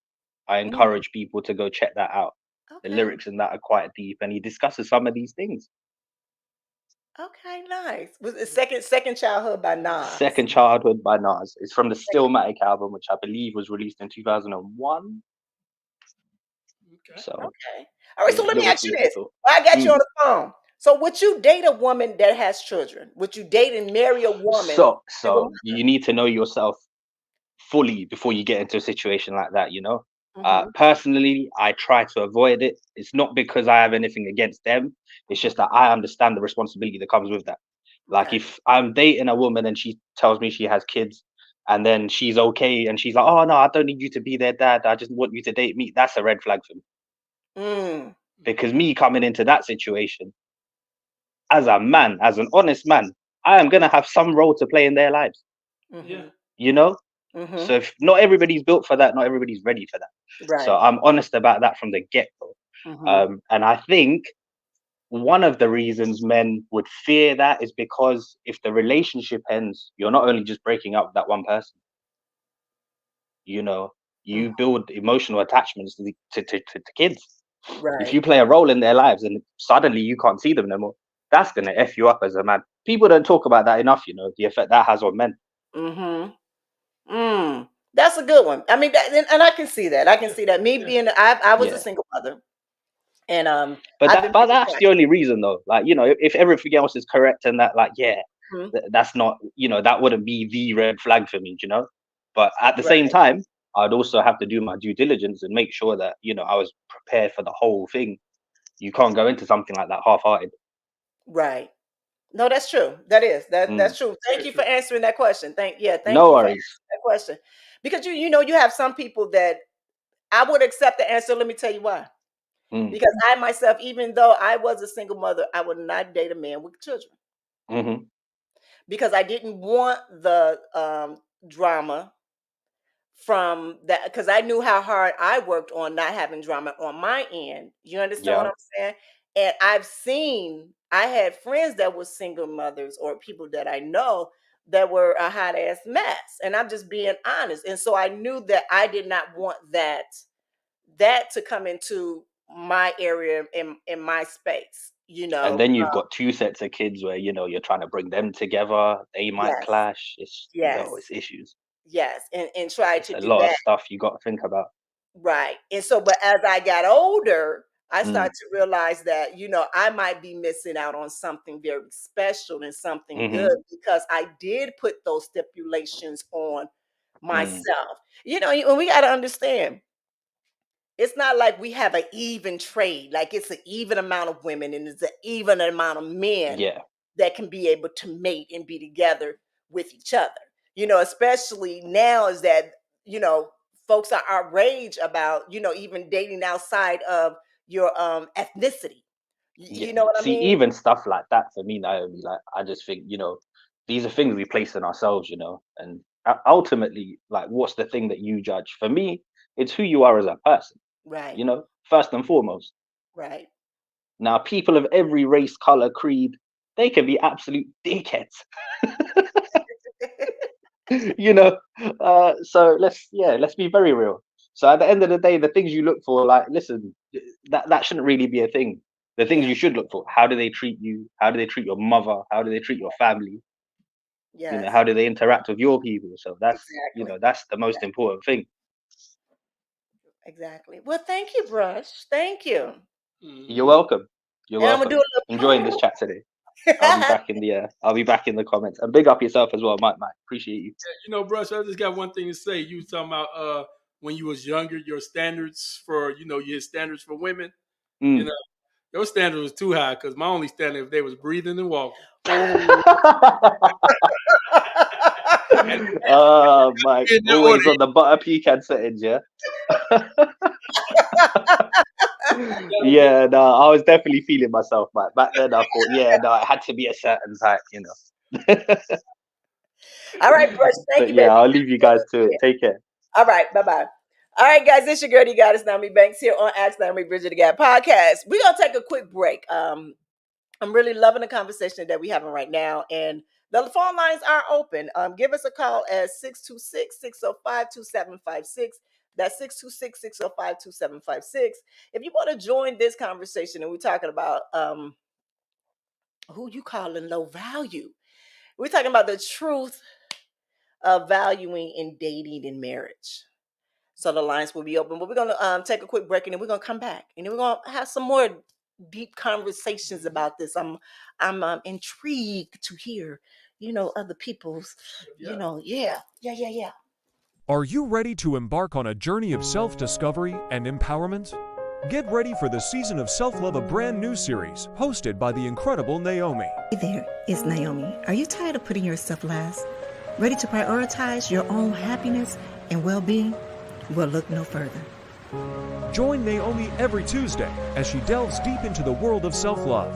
I Mm, encourage people to go check that out. The okay. lyrics in that are quite deep, and he discusses some of these things. Okay, nice. Was it second childhood by Nas? Second Childhood by Nas. It's from the Second. Stillmatic album, which I believe was released in 2001. Okay. So Okay. All right, so yeah, let me little ask you food for this. thought. I got you on Mm. the phone. So would you date a woman that has children? Would you date and marry a woman? So you need to know yourself fully before you get into a situation like that. Mm-hmm. Personally, I try to avoid it. It's not because I have anything against them. It's just that I understand the responsibility that comes with that. Like Okay. if I'm dating a woman and she tells me she has kids and then she's okay and she's like, oh no, I don't need you to be their dad. I just want you to date me. That's a red flag for me. Mm. Because me coming into that situation as a man, as an honest man, I am gonna have some role to play in their lives. Yeah. Mm-hmm. You know? Mm-hmm. So if not everybody's built for that, not everybody's ready for that. So Right. I'm honest about that from the get-go. Mm-hmm. And I think one of the reasons men would fear that is because if the relationship ends, you're not only just breaking up with that one person, you know, you build emotional attachments to kids. If Right. you play a role in their lives and suddenly you can't see them no more, that's gonna F you up as a man. People don't talk about that enough, the effect that has on men. Mm-hmm. That's a good one. I mean, and I can see that. I can Yeah. see that. Me Yeah. being, I was a Yeah. single mother, and But I've that been but pretty that's the only reason though. Like, if everything else is correct and that, like, yeah, happy. that's not, that wouldn't be the red flag for me, you know. But at the same Right. time, I'd also have to do my due diligence and make sure that, I was prepared for the whole thing. You can't go into something like that half-hearted. Right. No, that's true. That's Mm. true. Thank Very you for true. answering that question. Thank No you for worries. answering that question. Because you have some people that I would accept the answer. Let me tell you why. Mm. Because I myself, even though I was a single mother, I would not date a man with children Hmm. because I didn't want the drama from that, because I knew how hard I worked on not having drama on my end. You understand what Yeah. I'm saying? And I had friends that were single mothers or people that I know that were a hot ass mess. And I'm just being honest. And so I knew that I did not want that to come into my area in my space, And then you've got two sets of kids where, you're trying to bring them together. They might Yes, clash. It's, yes, it's issues. yes. And try It's to a do lot of that. stuff you got to think about. Right. And so, but as I got older, I Mm. started to realize that, I might be missing out on something very special and something Hmm. good because I did put those stipulations on Mm. myself. And we got to understand it's not like we have an even trade. Like it's an even amount of women and it's an even amount of men Yeah. that can be able to mate and be together with each other. Especially now is that, folks are outraged about, even dating outside of your ethnicity. Yeah. You know what I See, mean? even stuff like that for me, Naomi, like I just think, these are things we place on ourselves, and ultimately, like, what's the thing that you judge? For me, it's who you are as a person, Right, first and foremost. right. Now, people of every race, color, creed, they can be absolute dickheads, you know. So let's be very real. So at the end of the day, the things you look for, like, listen, that shouldn't really be a thing. The things Yeah. you should look for: how do they treat you? How do they treat your mother? How do they treat your family? Yes, How do they interact with your people? So exactly. that's the most important thing. Exactly. Well, thank you, Brush. Thank you. You're welcome. You're And I'm gonna welcome. do a Enjoying this chat today. I'll be back in the comments. And big up yourself as well, Mike. Appreciate you. Brush, I just got one thing to say. You was talking about when you was younger, your standards for, your standards for women. Mm. Your standard was too high because my only standard if they was breathing and walking. Mike, In that order. always on the butter pecan settings, yeah. Yeah, no, I was definitely feeling myself, Mike. Back then, I thought, yeah, no, it had to be a certain type, All right, Brush. Thank But you, yeah, baby. I'll leave you guys to it. Take care. All right, bye-bye. All right, guys, it's your girl, you got us, Naomi Banks here on Ask Naomi Bridget the Gap podcast. We're gonna take a quick break. I'm really loving the conversation that we're having right now, and the phone lines are open. Give us a call at 626-605-2756. That's 626-605-2756. If you want to join this conversation, and we're talking about who you calling low value. We're talking about the truth of valuing in dating and marriage. So the lines will be open, but we're gonna take a quick break, and then we're gonna come back, and then we're gonna have some more deep conversations about this. I'm intrigued to hear, other people's, yeah. Are you ready to embark on a journey of self-discovery and empowerment? Get ready for the Season of Self-Love, a brand new series hosted by the incredible Nyomi. Hey there, it's Naomi. Are you tired of putting yourself last? Ready to prioritize your own happiness and well-being? Well, look no further. Join Naomi every Tuesday as she delves deep into the world of self-love,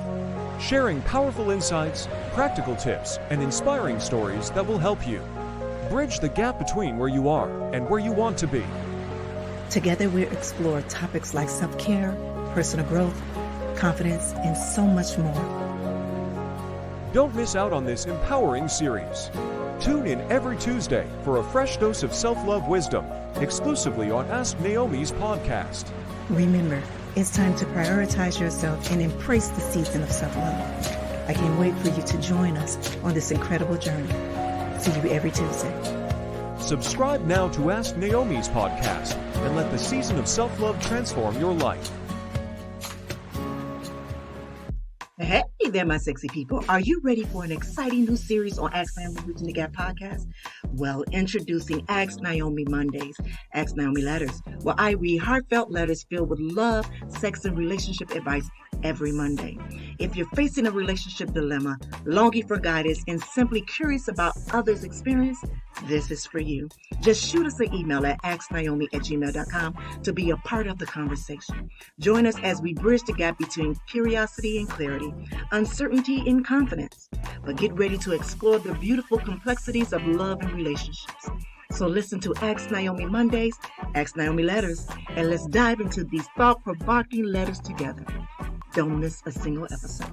sharing powerful insights, practical tips, and inspiring stories that will help you bridge the gap between where you are and where you want to be. Together, we'll explore topics like self-care, personal growth, confidence, and so much more. Don't miss out on this empowering series. Tune in every Tuesday for a fresh dose of self-love wisdom, exclusively on Ask Naomi's podcast. Remember, it's time to prioritize yourself and embrace the season of self-love. I can't wait for you to join us on this incredible journey. See you every Tuesday. Subscribe now to Ask Naomi's podcast and let the season of self-love transform your life. Hey there, my sexy people. Are you ready for an exciting new series on Ask Naomi Bridging the Gap podcast? Well, introducing Ask Naomi Mondays, Ask Naomi Letters, where I read heartfelt letters filled with love, sex, and relationship advice every Monday. If you're facing a relationship dilemma, longing for guidance, and simply curious about others' experience, this is for you. Just shoot us an email at asknaomi@gmail.com to be a part of the conversation. Join us as we bridge the gap between curiosity and clarity, uncertainty and confidence. But get ready to explore the beautiful complexities of love and relationships. So listen to Ask Naomi Mondays, Ask Naomi Letters, and let's dive into these thought-provoking letters together. Don't miss a single episode.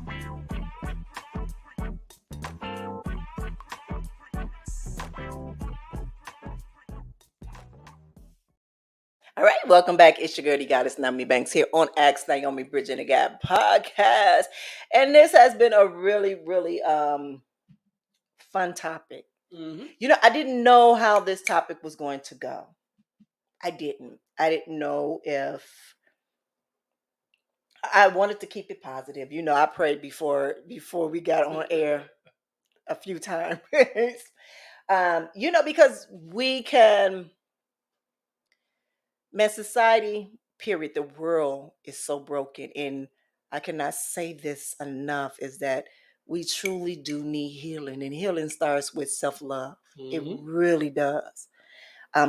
All right, welcome back. It's your girl, you got us, Naomi Banks here on Ask Naomi Bridging the Gap podcast, and this has been a really, really fun topic. I didn't know how this topic was going to go. I didn't know if I wanted to keep it positive. I prayed before we got on air a few times. Because we can, society period. The world is so broken, and I cannot say this enough, is that we truly do need healing, and healing starts with self-love. It really does.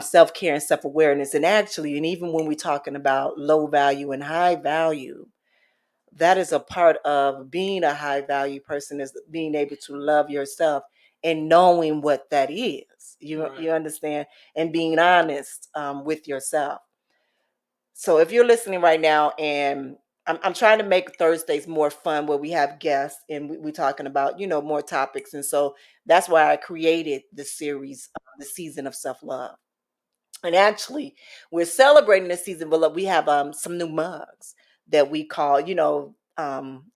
Self-care and self-awareness. And actually, and even when we're talking about low value and high value, that is a part of being a high value person, is being able to love yourself and knowing what that is. You understand? And being honest with yourself. So if you're listening right now, and I'm trying to make Thursdays more fun, where we have guests and we're talking about, more topics. And so that's why I created the series, the season of self-love. And actually, we're celebrating this season, but we have some new mugs that we call, the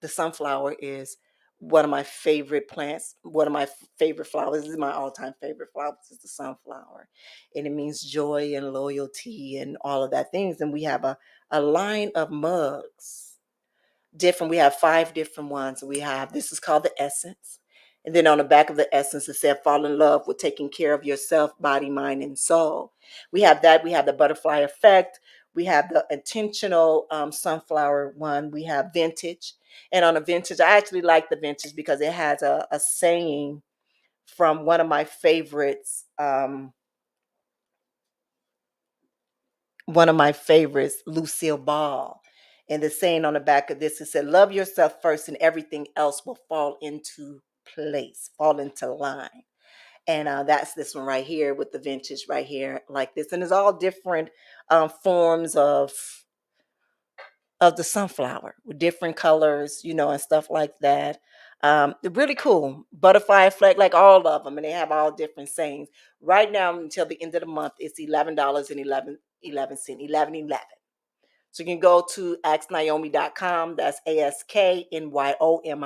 sunflower is one of my favorite plants, one of my favorite flowers. This is my all-time favorite flower. This is the sunflower. And it means joy and loyalty and all of that things. And we have a line of mugs. We have 5 different ones. This is called the Essence. And then on the back of the Essence, it said, fall in love with taking care of yourself, body, mind, and soul. We have that. We have the butterfly effect. We have the intentional sunflower one. We have vintage. And on the vintage, I actually like the vintage because it has a saying from one of my favorites. One of my favorites, Lucille Ball. And the saying on the back of this, it said, love yourself first and everything else will fall into place, fall into line. And that's this one right here with the vintage right here like this. And it's all different forms of the sunflower with different colors, and stuff like that. They're really cool. Butterfly effect, like all of them. And they have all different sayings. Right now, until the end of the month, it's $11.11, 11.11. So you can go to asknaomi.com. That's ASKNYOMI.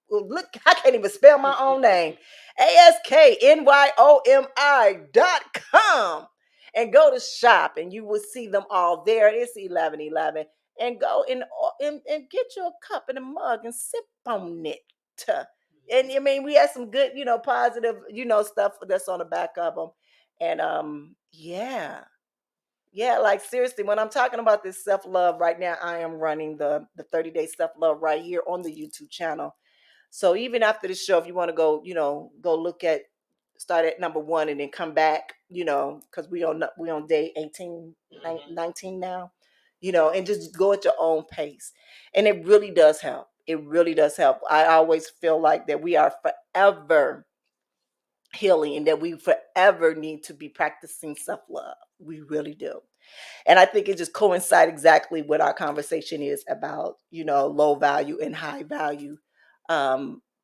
Look, I can't even spell my own name. ASKNYOMI.com. And go to shop, and you will see them all there. It's 11.11. And go and get you a cup and a mug and sip on it. And I mean, we have some good, positive, stuff that's on the back of them. And yeah. Yeah, like seriously, when I'm talking about this self-love right now, I am running the 30-day self-love right here on the YouTube channel. So even after the show, if you want to go, go look at, start at number 1 and then come back, because we on day 18, 19 now, and just go at your own pace. And it really does help. It really does help. I always feel like that we are forever healing and that we forever need to be practicing self-love. We really do. And I think it just coincides exactly what our conversation is about, low value and high value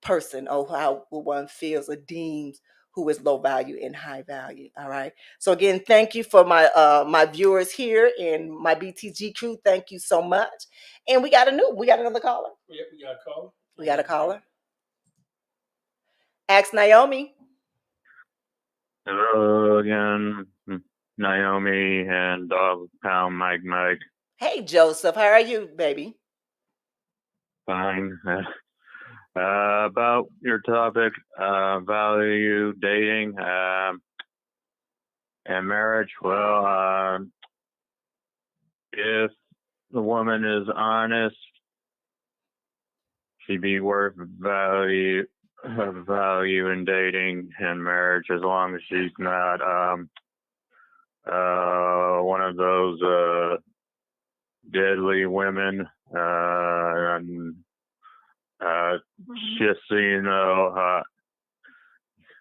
person, or how one feels or deems who is low value and high value. All right. So again, thank you for my viewers here and my BTG crew. Thank you so much. And we got another caller. Yeah, we got a caller. We got a caller. Ask Naomi. Hello again, Naomi and Dog Pound Mike. Hey, Joseph. How are you, baby? Fine. About your topic, value dating and marriage. Well, if the woman is honest, she'd be worth value in dating and marriage, as long as she's not one of those deadly women. Just so you know,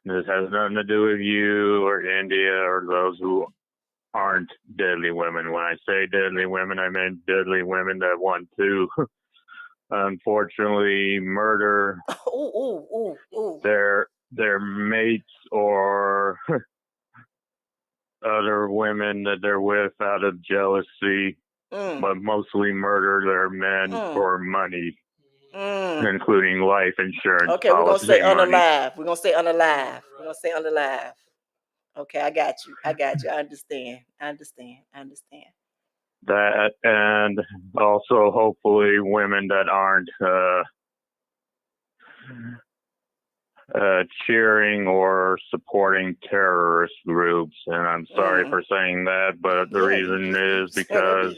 this has nothing to do with you or India or those who aren't deadly women. When I say deadly women, I mean deadly women that want to, unfortunately, murder their mates or other women that they're with out of jealousy, but mostly murder their men for money, including life insurance. Okay, we're gonna policy say money. unalive. We're gonna say unalive. We're gonna say unalive. Okay, I got you. I understand. That, and also hopefully women that aren't cheering or supporting terrorist groups. And I'm sorry for saying that, but the reason is because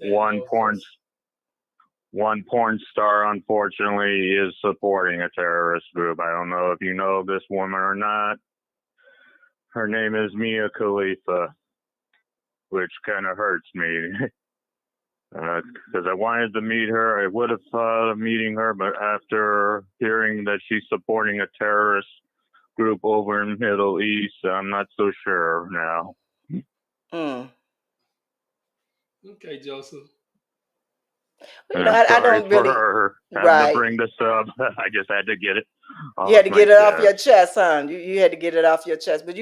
one porn star, unfortunately, is supporting a terrorist group. I don't know if you know this woman or not. Her name is Mia Khalifa, which kind of hurts me. Because I wanted to meet her. I would have thought of meeting her, but after hearing that she's supporting a terrorist group over in the Middle East, I'm not so sure now. Okay, Joseph. And I'm sorry for her having to bring this up. I just had to get it off You had to my get it off chest. your chest, huh? You had to get it off your chest. But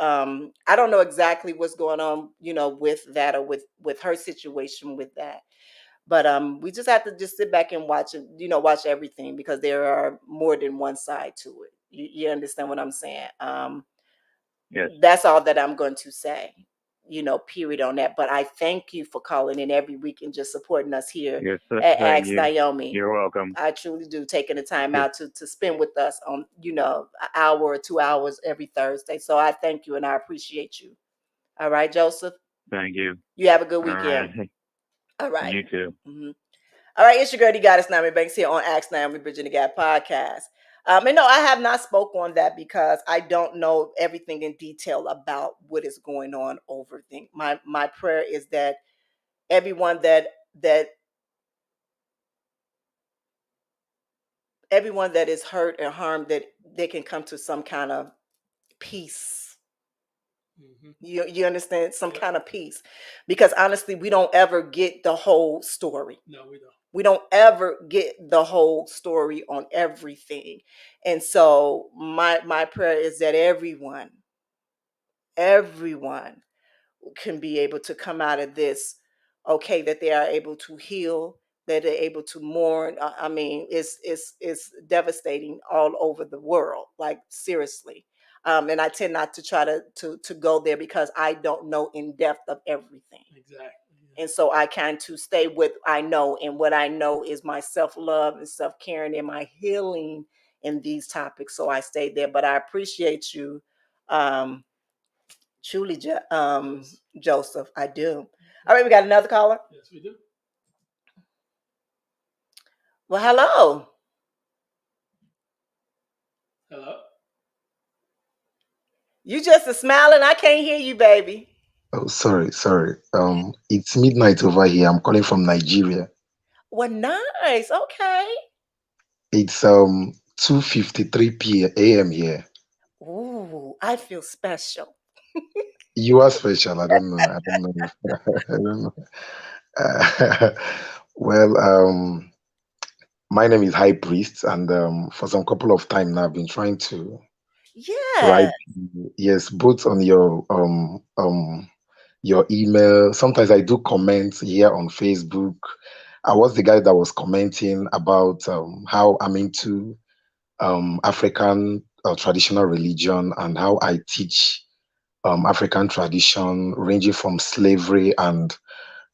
I don't know exactly what's going on, with that or with her situation with that. But we just have to just sit back and watch it, watch everything, because there are more than one side to it. You understand what I'm saying? Yes. That's all that I'm going to say, period on that. But I thank you for calling in every week and just supporting us here Yes, at thank Ask you. Naomi. You're welcome. I truly do, taking the time out to spend with us on, an hour or 2 hours every Thursday. So I thank you and I appreciate you. All right, Joseph. Thank you. You have a good All weekend. right. All right. You too. All right, it's your girl, the Goddess Naomi Banks, here on Ask Naomi Bridging the Gap podcast. And no, I have not spoke on that because I don't know everything in detail about what is going on over things. My prayer is that everyone that is hurt and harmed, that they can come to some kind of peace. You understand? Some kind of peace. Because honestly, we don't ever get the whole story. No, we don't. We don't ever get the whole story on everything. And so my prayer is that everyone can be able to come out of this okay, that they are able to heal, that they're able to mourn. I mean, it's devastating all over the world, like seriously. And I tend not to try to go there because I don't know in depth of everything. Exactly. And so I kind to stay with I know, and what I know is my self-love and self-caring and my healing in these topics. So I stay there. But I appreciate you, truly, Joseph. I do. All right, we got another caller. Yes, we do. Well, hello. Hello. You just a smiling. I can't hear you, baby. Oh, sorry. It's midnight over here. I'm calling from Nigeria. Well, nice. Okay. It's 2:53 a.m. here. Ooh, I feel special. You are special. I don't know. I don't know. I don't know. Well, my name is High Priest, and for some couple of time now, I've been trying to write, Yeah. yes, both on your email. Sometimes I do comments here on Facebook. I was the guy that was commenting about how I'm into African traditional religion and how I teach African tradition, ranging from slavery and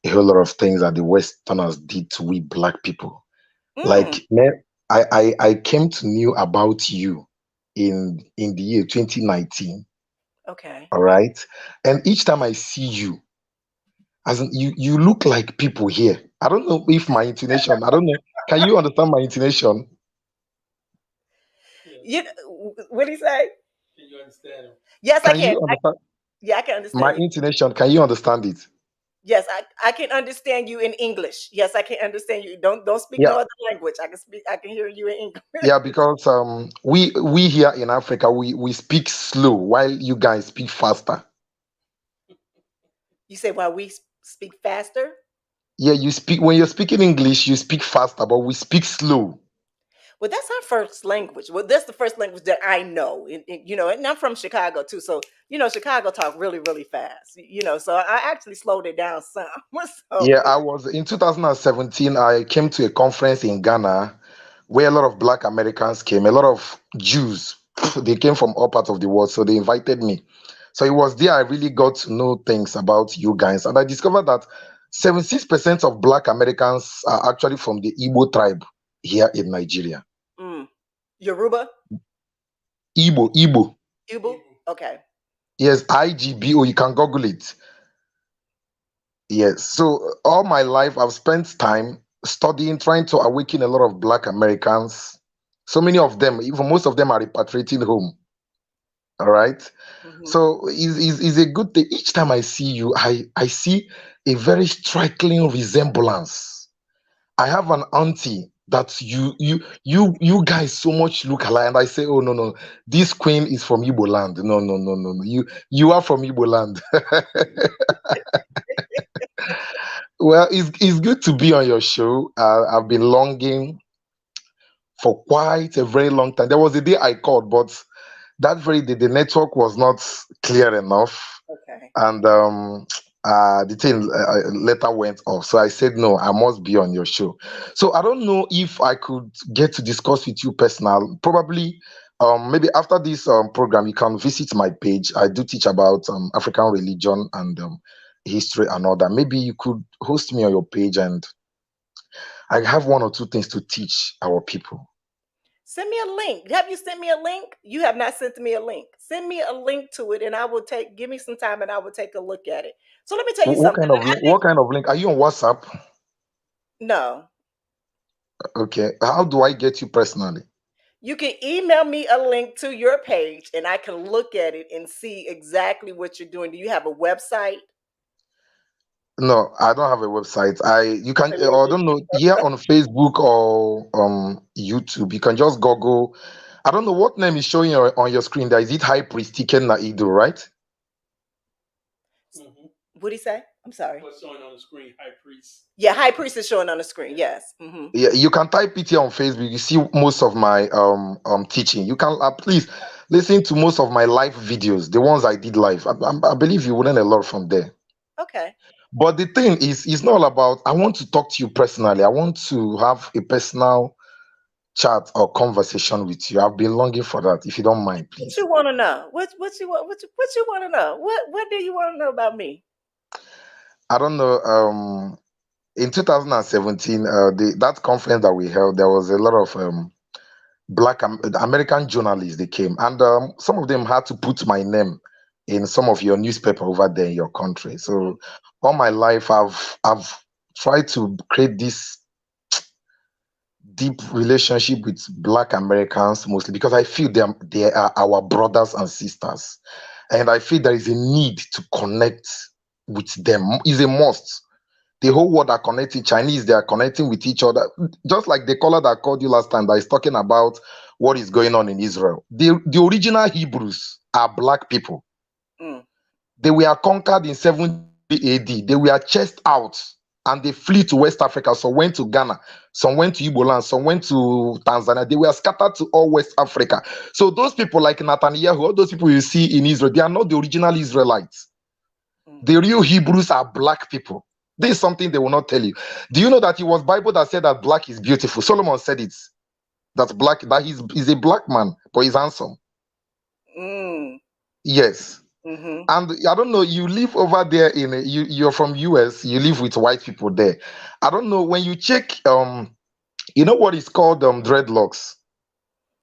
a whole lot of things that the Westerners did to we Black people. Like, I came to know about you in the year 2019. Okay. All right, and each time I see you, as in, you look like people here. I don't know if my intonation. I don't know. Can you understand my intonation? What did he say? Can you understand him? Yes, I Can can. you understand Yeah, I can my understand you. intonation? Can you understand it? Yes, I can understand you in English. Yes, I can understand you. Don't speak Yeah, no other language. I can hear you in English. yeah. Because we here in Africa we speak slow while you guys speak faster. You say why we speak faster? Yeah, you speak when you're speaking English, you speak faster, but we speak slow. Well, that's our first language. Well, that's the first language that I know. And I'm from Chicago too. So, Chicago talk really, really fast. So I actually slowed it down some. Yeah, So I was in 2017. I came to a conference in Ghana where a lot of Black Americans came, a lot of Jews. They came from all parts of the world, so they invited me. So it was there I really got to know things about you guys, and I discovered that 76% of Black Americans are actually from the Igbo tribe here in Nigeria. Yoruba? Igbo. Igbo? Okay. Yes, IGBO. You can Google it. Yes. So all my life, I've spent time studying, trying to awaken a lot of Black Americans. So many of them, even most of them, are repatriating home. All right. So it's a good thing. Each time I see you, I see a very striking resemblance. I have an auntie that you guys so much look alike, and I say, oh no, this queen is from Igbo land. No. You are from Igbo land. Well, it's good to be on your show. I've been longing for quite a very long time. There was a day I called, but that very day the network was not clear enough, Okay. and the thing later went off. So I said, no, I must be on your show. So I don't know if I could get to discuss with you personal. Probably, maybe after this program, you can visit my page. I do teach about African religion and history and all that. Maybe you could host me on your page, and I have one or two things to teach our people. Send me a link. Have you sent me a link? You have not sent me a link. Send me a link to it, and I will give me some time, and I will take a look at it. So let me tell you What something. kind of link? What kind of link? Are you on WhatsApp? No, Okay. How do I get you personally? you can email me a link to your page, and I can look at it and see exactly what you're doing. Do you have a website? No, I don't have a website. You can, Okay, well, or I you don't know, here on Facebook or YouTube, you can just Google. I don't know what name is showing on your screen there. Is it High Priest Tiken Naidu, right? What do you say? I'm sorry. What's showing on the screen? High priest. Yeah, High Priest is showing on the screen. Yes. Yeah, you can type it here on Facebook. You see most of my teaching. You can please listen to most of my live videos, the ones I did live. I believe you will learn a lot from there. Okay. But the thing is, it's not all about. I want to talk to you personally. I want to have a personal chat or conversation with you. I've been longing for that. If you don't mind, What please. you want to know? What you want? What you want to know? What do you want to know about me? I don't know. In 2017, that conference that we held, there was a lot of Black American journalists. They came, and some of them had to put my name in some of your newspaper over there in your country. So all my life, I've tried to create this deep relationship with Black Americans, mostly because I feel they are our brothers and sisters, and I feel there is a need to connect with them. Is a must. The whole world are connecting. Chinese, they are connecting with each other, just like the caller that called you last time that is talking about what is going on in Israel. The original Hebrews are Black people. They were conquered in 70 AD. They were chased out and they flee to West Africa. Some went to Ghana, some went to Igbo land, some went to Tanzania. They were scattered to all West Africa. So those people like Netanyahu, all those people you see in Israel, they are not the original Israelites. The real Hebrews are Black people. This is something they will not tell you. Do you know that it was Bible that said that black is beautiful? Solomon said it. That's black, that he's a black man, but he's handsome. Yes. And I don't know, you live over there you're from US, you live with white people there. I don't know, when you check you know what is called dreadlocks?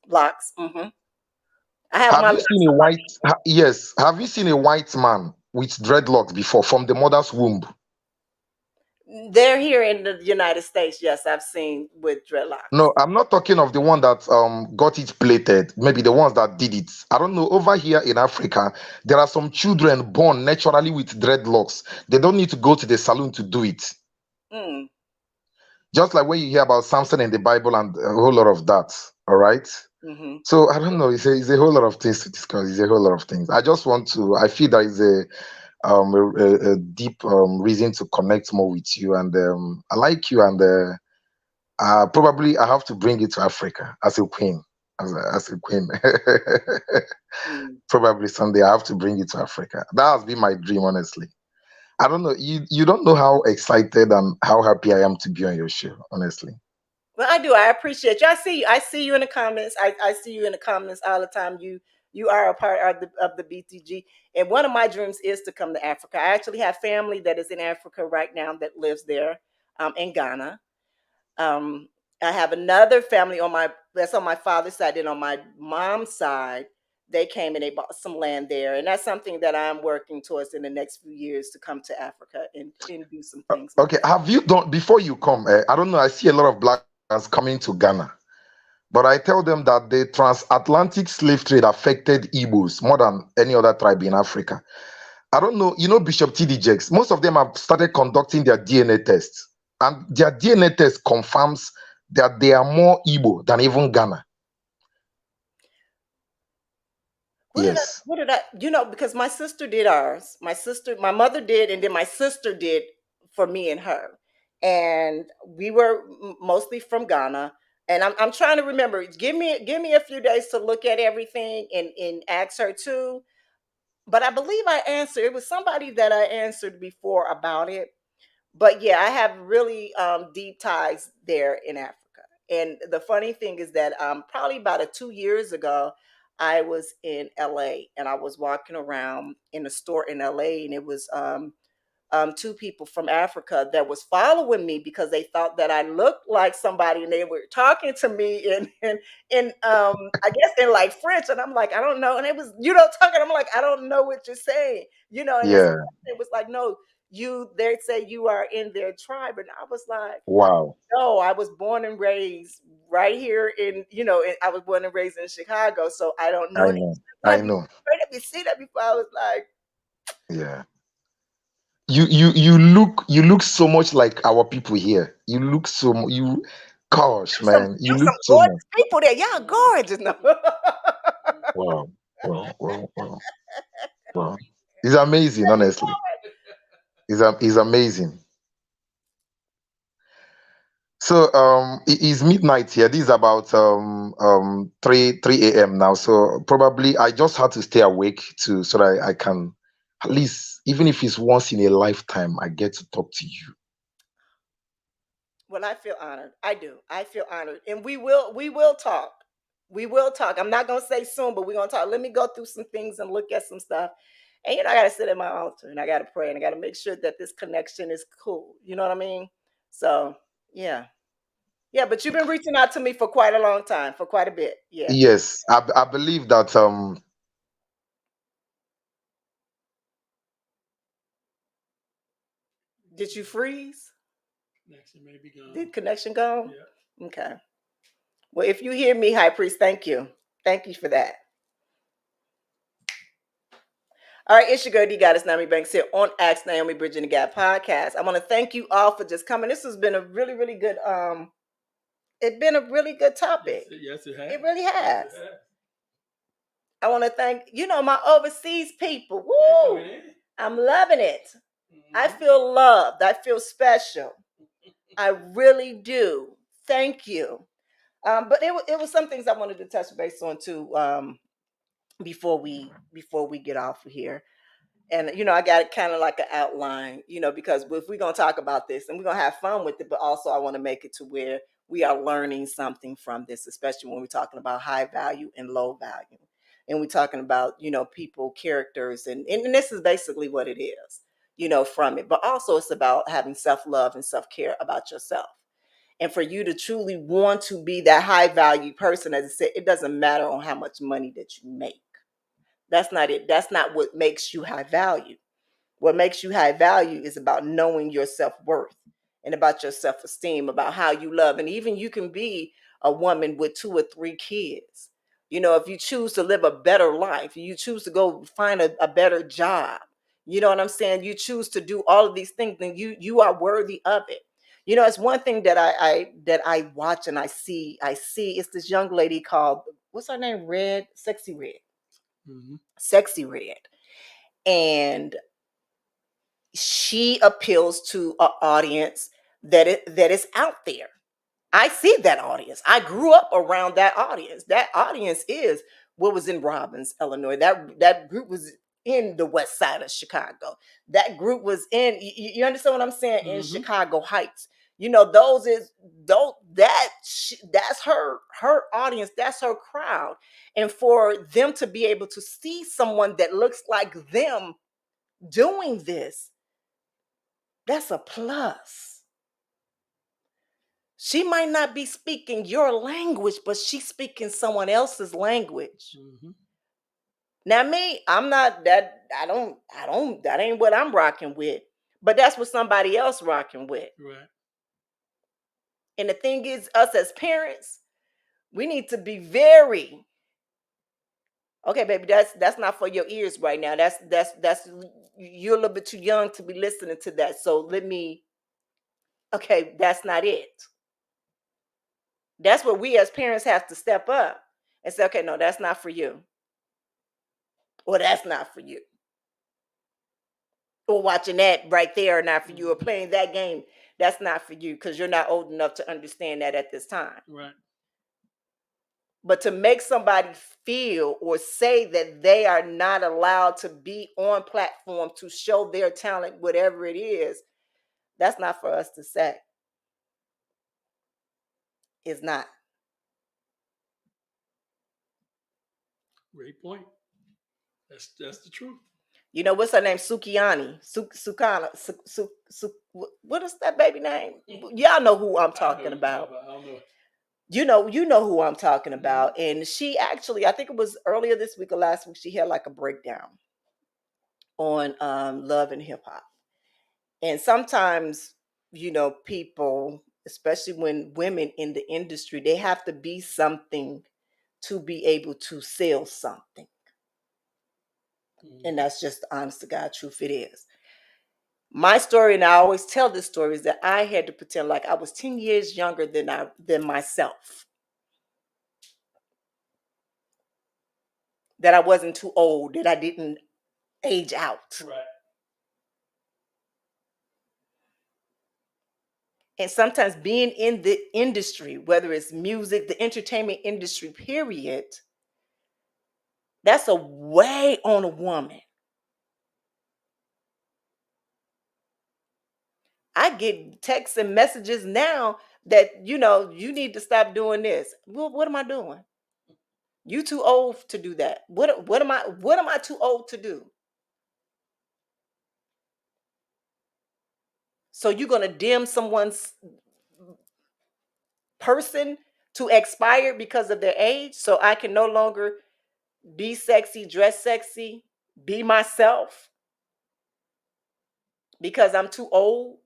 Locks. I have Have my you seen a white yes, have you seen a white man with dreadlocks before from the mother's womb? They're here in the United States. Yes, I've seen with dreadlocks. No, I'm not talking of the one that got it plated. Maybe the ones that did it. I don't know. Over here in Africa, there are some children born naturally with dreadlocks. They don't need to go to the salon to do it. Just like when you hear about Samson in the Bible and a whole lot of that. All right. So I don't know. It's a whole lot of things to discuss. It's a whole lot of things. I just want to. I feel there is a deep reason to connect more with you, and I like you, and probably I have to bring it to Africa as a queen, as a queen. Probably someday I have to bring it to Africa. That has been my dream, honestly. I don't know. You don't know how excited and how happy I am to be on your show, honestly. Well, I do. I appreciate you. I see you in the comments. I see you in the comments all the time. You are a part of the BTG. And one of my dreams is to come to Africa. I actually have family that is in Africa right now that lives there, in Ghana. I have another family on my that's on my father's side. Then on my mom's side, they came and they bought some land there, and that's something that I'm working towards in the next few years to come to Africa and do some things. Okay, have you done before you come? I don't know. I see a lot of black guys coming to Ghana, but I tell them that the transatlantic slave trade affected Igbos more than any other tribe in Africa. I don't know. You know, Bishop T.D. Jakes, most of them have started conducting their DNA tests, and their DNA test confirms that they are more Igbo than even Ghana. Yes. What did I, because my sister did ours. My mother did, and then my sister did for me and her. And we were mostly from Ghana. And I'm trying to remember. Give me a few days to look at everything and ask her too. But I believe I answered. It was somebody that I answered before about it. But yeah, I have really deep ties there in Africa. And the funny thing is that probably about 2 years ago, I was in LA and I was walking around in a store in LA, and it was two people from Africa that was following me because they thought that I looked like somebody, and they were talking to me in I guess in like French, and I'm like, I don't know, and it was talking. I'm like, I don't know what you're saying, and Yeah. it was like, no, they say you are in their tribe, and I was like, Wow. no, I was born and raised right here I was born and raised in Chicago, so I don't know. I know. I know. Let me see that before. I was like, Yeah. You look so much like our people here. You look gosh, man, you there's look some so much. gorgeous people there. Y'all gorgeous. No. Wow. Wow. Wow. Wow. Wow. It's amazing, honestly. It's amazing. So it's midnight here. This is about 3 a.m. now. So probably I just had to stay awake so that I can, at least, even if it's once in a lifetime, I get to talk to you. Well, I feel honored. I do. I feel honored, and we will talk. We will talk. I'm not gonna say soon, but we're gonna talk. Let me go through some things and look at some stuff. And I gotta sit at my altar and I gotta pray and I gotta make sure that this connection is cool. You know what I mean? So yeah. Yeah, but you've been reaching out to me for quite a long time, for quite a bit. Yeah. Yes, I believe that Did you freeze? Connection may be gone. Did connection go? Yeah. Okay. Well, if you hear me, High Priest, thank you. Thank you for that. All right, it's your girl D Goddess Naomi Banks here on Ask Naomi Bridging the Gap podcast. I want to thank you all for just coming. This has been a really, really good it's been a really good topic. Yes, it has. It really has. Yes, it has. I want to thank, my overseas people. Woo! I'm loving it. I feel loved. I feel special. I really do. Thank you. But it was some things I wanted to touch base on too before we get off of here. And I got it kind of like an outline, because if we're gonna talk about this and we're gonna have fun with it, but also I want to make it to where we are learning something from this, especially when we're talking about high value and low value, and we're talking about people, characters, and this is basically what it is, from it. But also it's about having self-love and self-care about yourself, and for you to truly want to be that high value person. As I said, it doesn't matter on how much money that you make. That's not it. That's not what makes you high value. What makes you high value is about knowing your self-worth and about your self-esteem, about how you love. And even you can be a woman with 2 or 3 kids. If you choose to live a better life, you choose to go find a better job. You know what I'm saying? You choose to do all of these things, then you are worthy of it. It's one thing that I watch and I see. It's this young lady called, what's her name? Red, Sexy Red. Mm-hmm. Sexy Red. And she appeals to an audience that is out there. I see that audience. I grew up around that audience. That audience is what was in Robbins, Illinois. That group was in the west side of Chicago. That group was in, you understand what I'm saying, in Chicago Heights. That's her audience, that's her crowd. And for them to be able to see someone that looks like them doing this, that's a plus. She might not be speaking your language, but she's speaking someone else's language. Now me, I'm not that. I don't. That ain't what I'm rocking with. But that's what somebody else rocking with. Right. And the thing is, us as parents, we need to be very okay, baby. That's not for your ears right now. That's you're a little bit too young to be listening to that. So let me. Okay, that's not it. That's where we as parents have to step up and say, okay, no, that's not for you. Or that's not for you. Or watching that right there are not for you. Or playing that game, that's not for you because you're not old enough to understand that at this time. Right. But to make somebody feel or say that they are not allowed to be on platform to show their talent, whatever it is, that's not for us to say. It's not. Great point. That's the truth. You know, what's her name? Sukiani. Sukana. What is that baby name? Y'all know who I'm talking about. I don't know. You know who I'm talking about. And she actually, I think it was earlier this week or last week, she had like a breakdown on love and hip hop. And sometimes, you know, people, especially when women in the industry, they have to be something to be able to sell something. And that's just the honest to God truth it is. My story, and I always tell this story, is that I had to pretend like I was 10 years younger than myself. That I wasn't too old, that I didn't age out. Right. And sometimes being in the industry, whether it's music, the entertainment industry, period, that's a way on a woman. I get texts and messages now that, you know, you need to stop doing this. Well, what am I doing? You too old to do that. What am I too old to do? So you're going to dim someone's person to expire because of their age so I can no longer be sexy, dress sexy, be myself because I'm too old?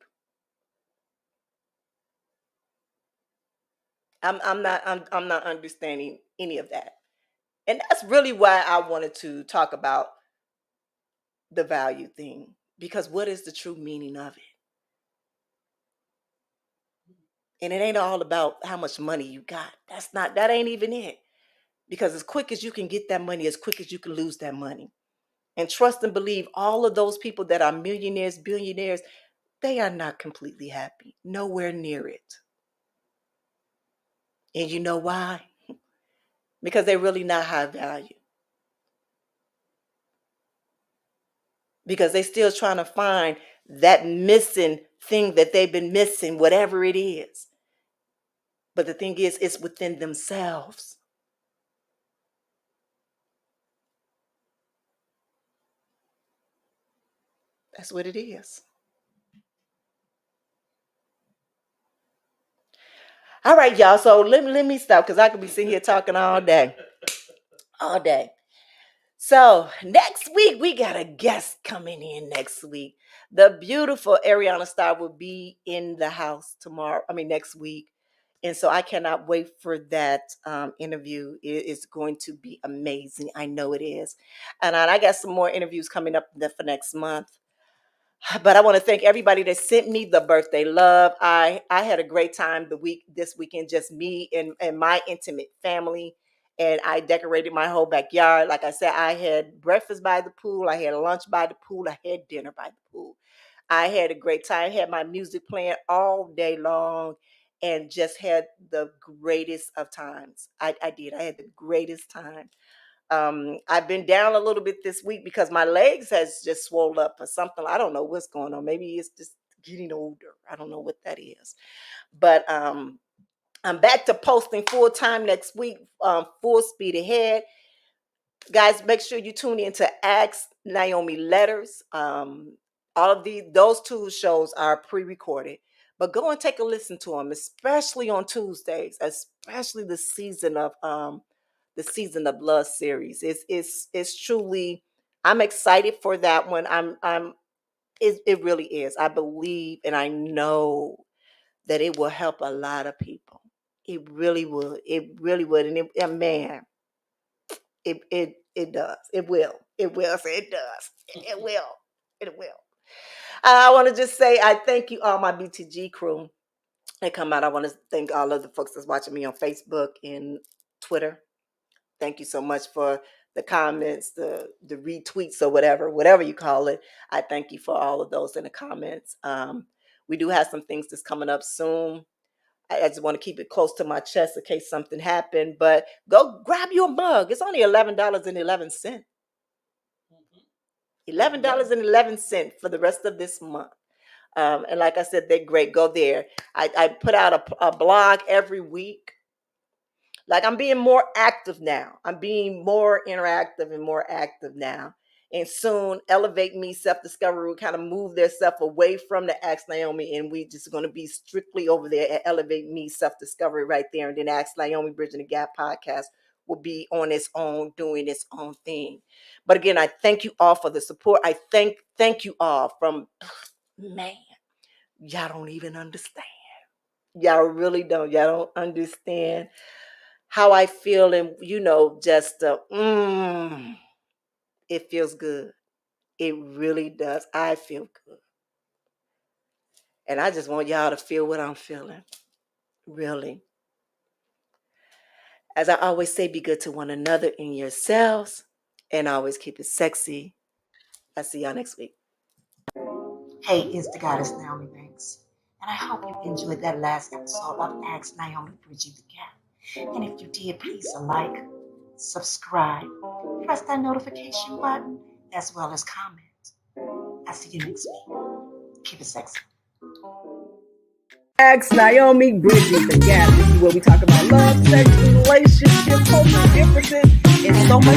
I'm not understanding any of that. And that's really why I wanted to talk about the value thing, because what is the true meaning of it? And it ain't all about how much money you got. That ain't even it. Because as quick as you can get that money, as quick as you can lose that money. And trust and believe all of those people that are millionaires, billionaires, they are not completely happy. Nowhere near it. And you know why? Because they're really not high value. Because they're still trying to find that missing thing that they've been missing, whatever it is. But the thing is, it's within themselves. That's what it is. All right, y'all. So let me stop because I could be sitting here talking all day. All day. So next week, we got a guest coming in next week. The beautiful Ariana Starr will be in the house next week. And so I cannot wait for that interview. It is going to be amazing. I know it is. And I got some more interviews coming up for next month. But I want to thank everybody that sent me the birthday love. I had a great time this weekend, just me and my intimate family. And I decorated my whole backyard. Like I said, I had breakfast by the pool. I had lunch by the pool. I had dinner by the pool. I had a great time. I had my music playing all day long and just had the greatest of times. I did. I had the greatest time. I've been down a little bit this week because my legs has just swelled up or something. I don't know what's going on. Maybe it's just getting older. I don't know what that is. But I'm back to posting full time next week, full speed ahead. Guys, make sure you tune in to Ask Naomi Letters. All of those two shows are pre-recorded, But go and take a listen to them, especially on Tuesdays, especially the season of Love series. It's truly, I'm excited for that one. It really is. I believe and I know that it will help a lot of people. It really would. It really would. And man, it does. It will. It will. So it does. It will. It will. I want to just say I thank you all, my BTG crew. They come out. I want to thank all of the folks that's watching me on Facebook and Twitter. Thank you so much for the comments, the retweets, or whatever you call it. I thank you for all of those in the comments. We do have some things that's coming up soon. I just want to keep it close to my chest in case something happened. But go grab your mug. It's only $11.11. $11.11 for the rest of this month. And like I said, they're great. Go there. I put out a blog every week. Like, I'm being more active now. I'm being more interactive and more active now. And soon, Elevate Me Self-Discovery will kind of move their self away from the Ask Naomi, and we just going to be strictly over there at Elevate Me Self-Discovery right there. And then Ask Naomi Bridging the Gap podcast will be on its own, doing its own thing. But again, I thank you all for the support. I thank you all from, man, y'all don't even understand. Y'all really don't. Y'all don't understand how I feel, and just it feels good. It really does. I feel good. And I just want y'all to feel what I'm feeling. Really. As I always say, be good to one another in yourselves, and always keep it sexy. I'll see y'all next week. Hey, it's the goddess Naomi Banks, and I hope you enjoyed that last episode of Ask Naomi Bridging the Gap. And if you did, please like, subscribe, press that notification button, as well as comment. I'll see you next week. Keep it sexy. Ask Naomi Bridging the Gap. This is where we talk about love, sex, relationships, cultural differences, and so much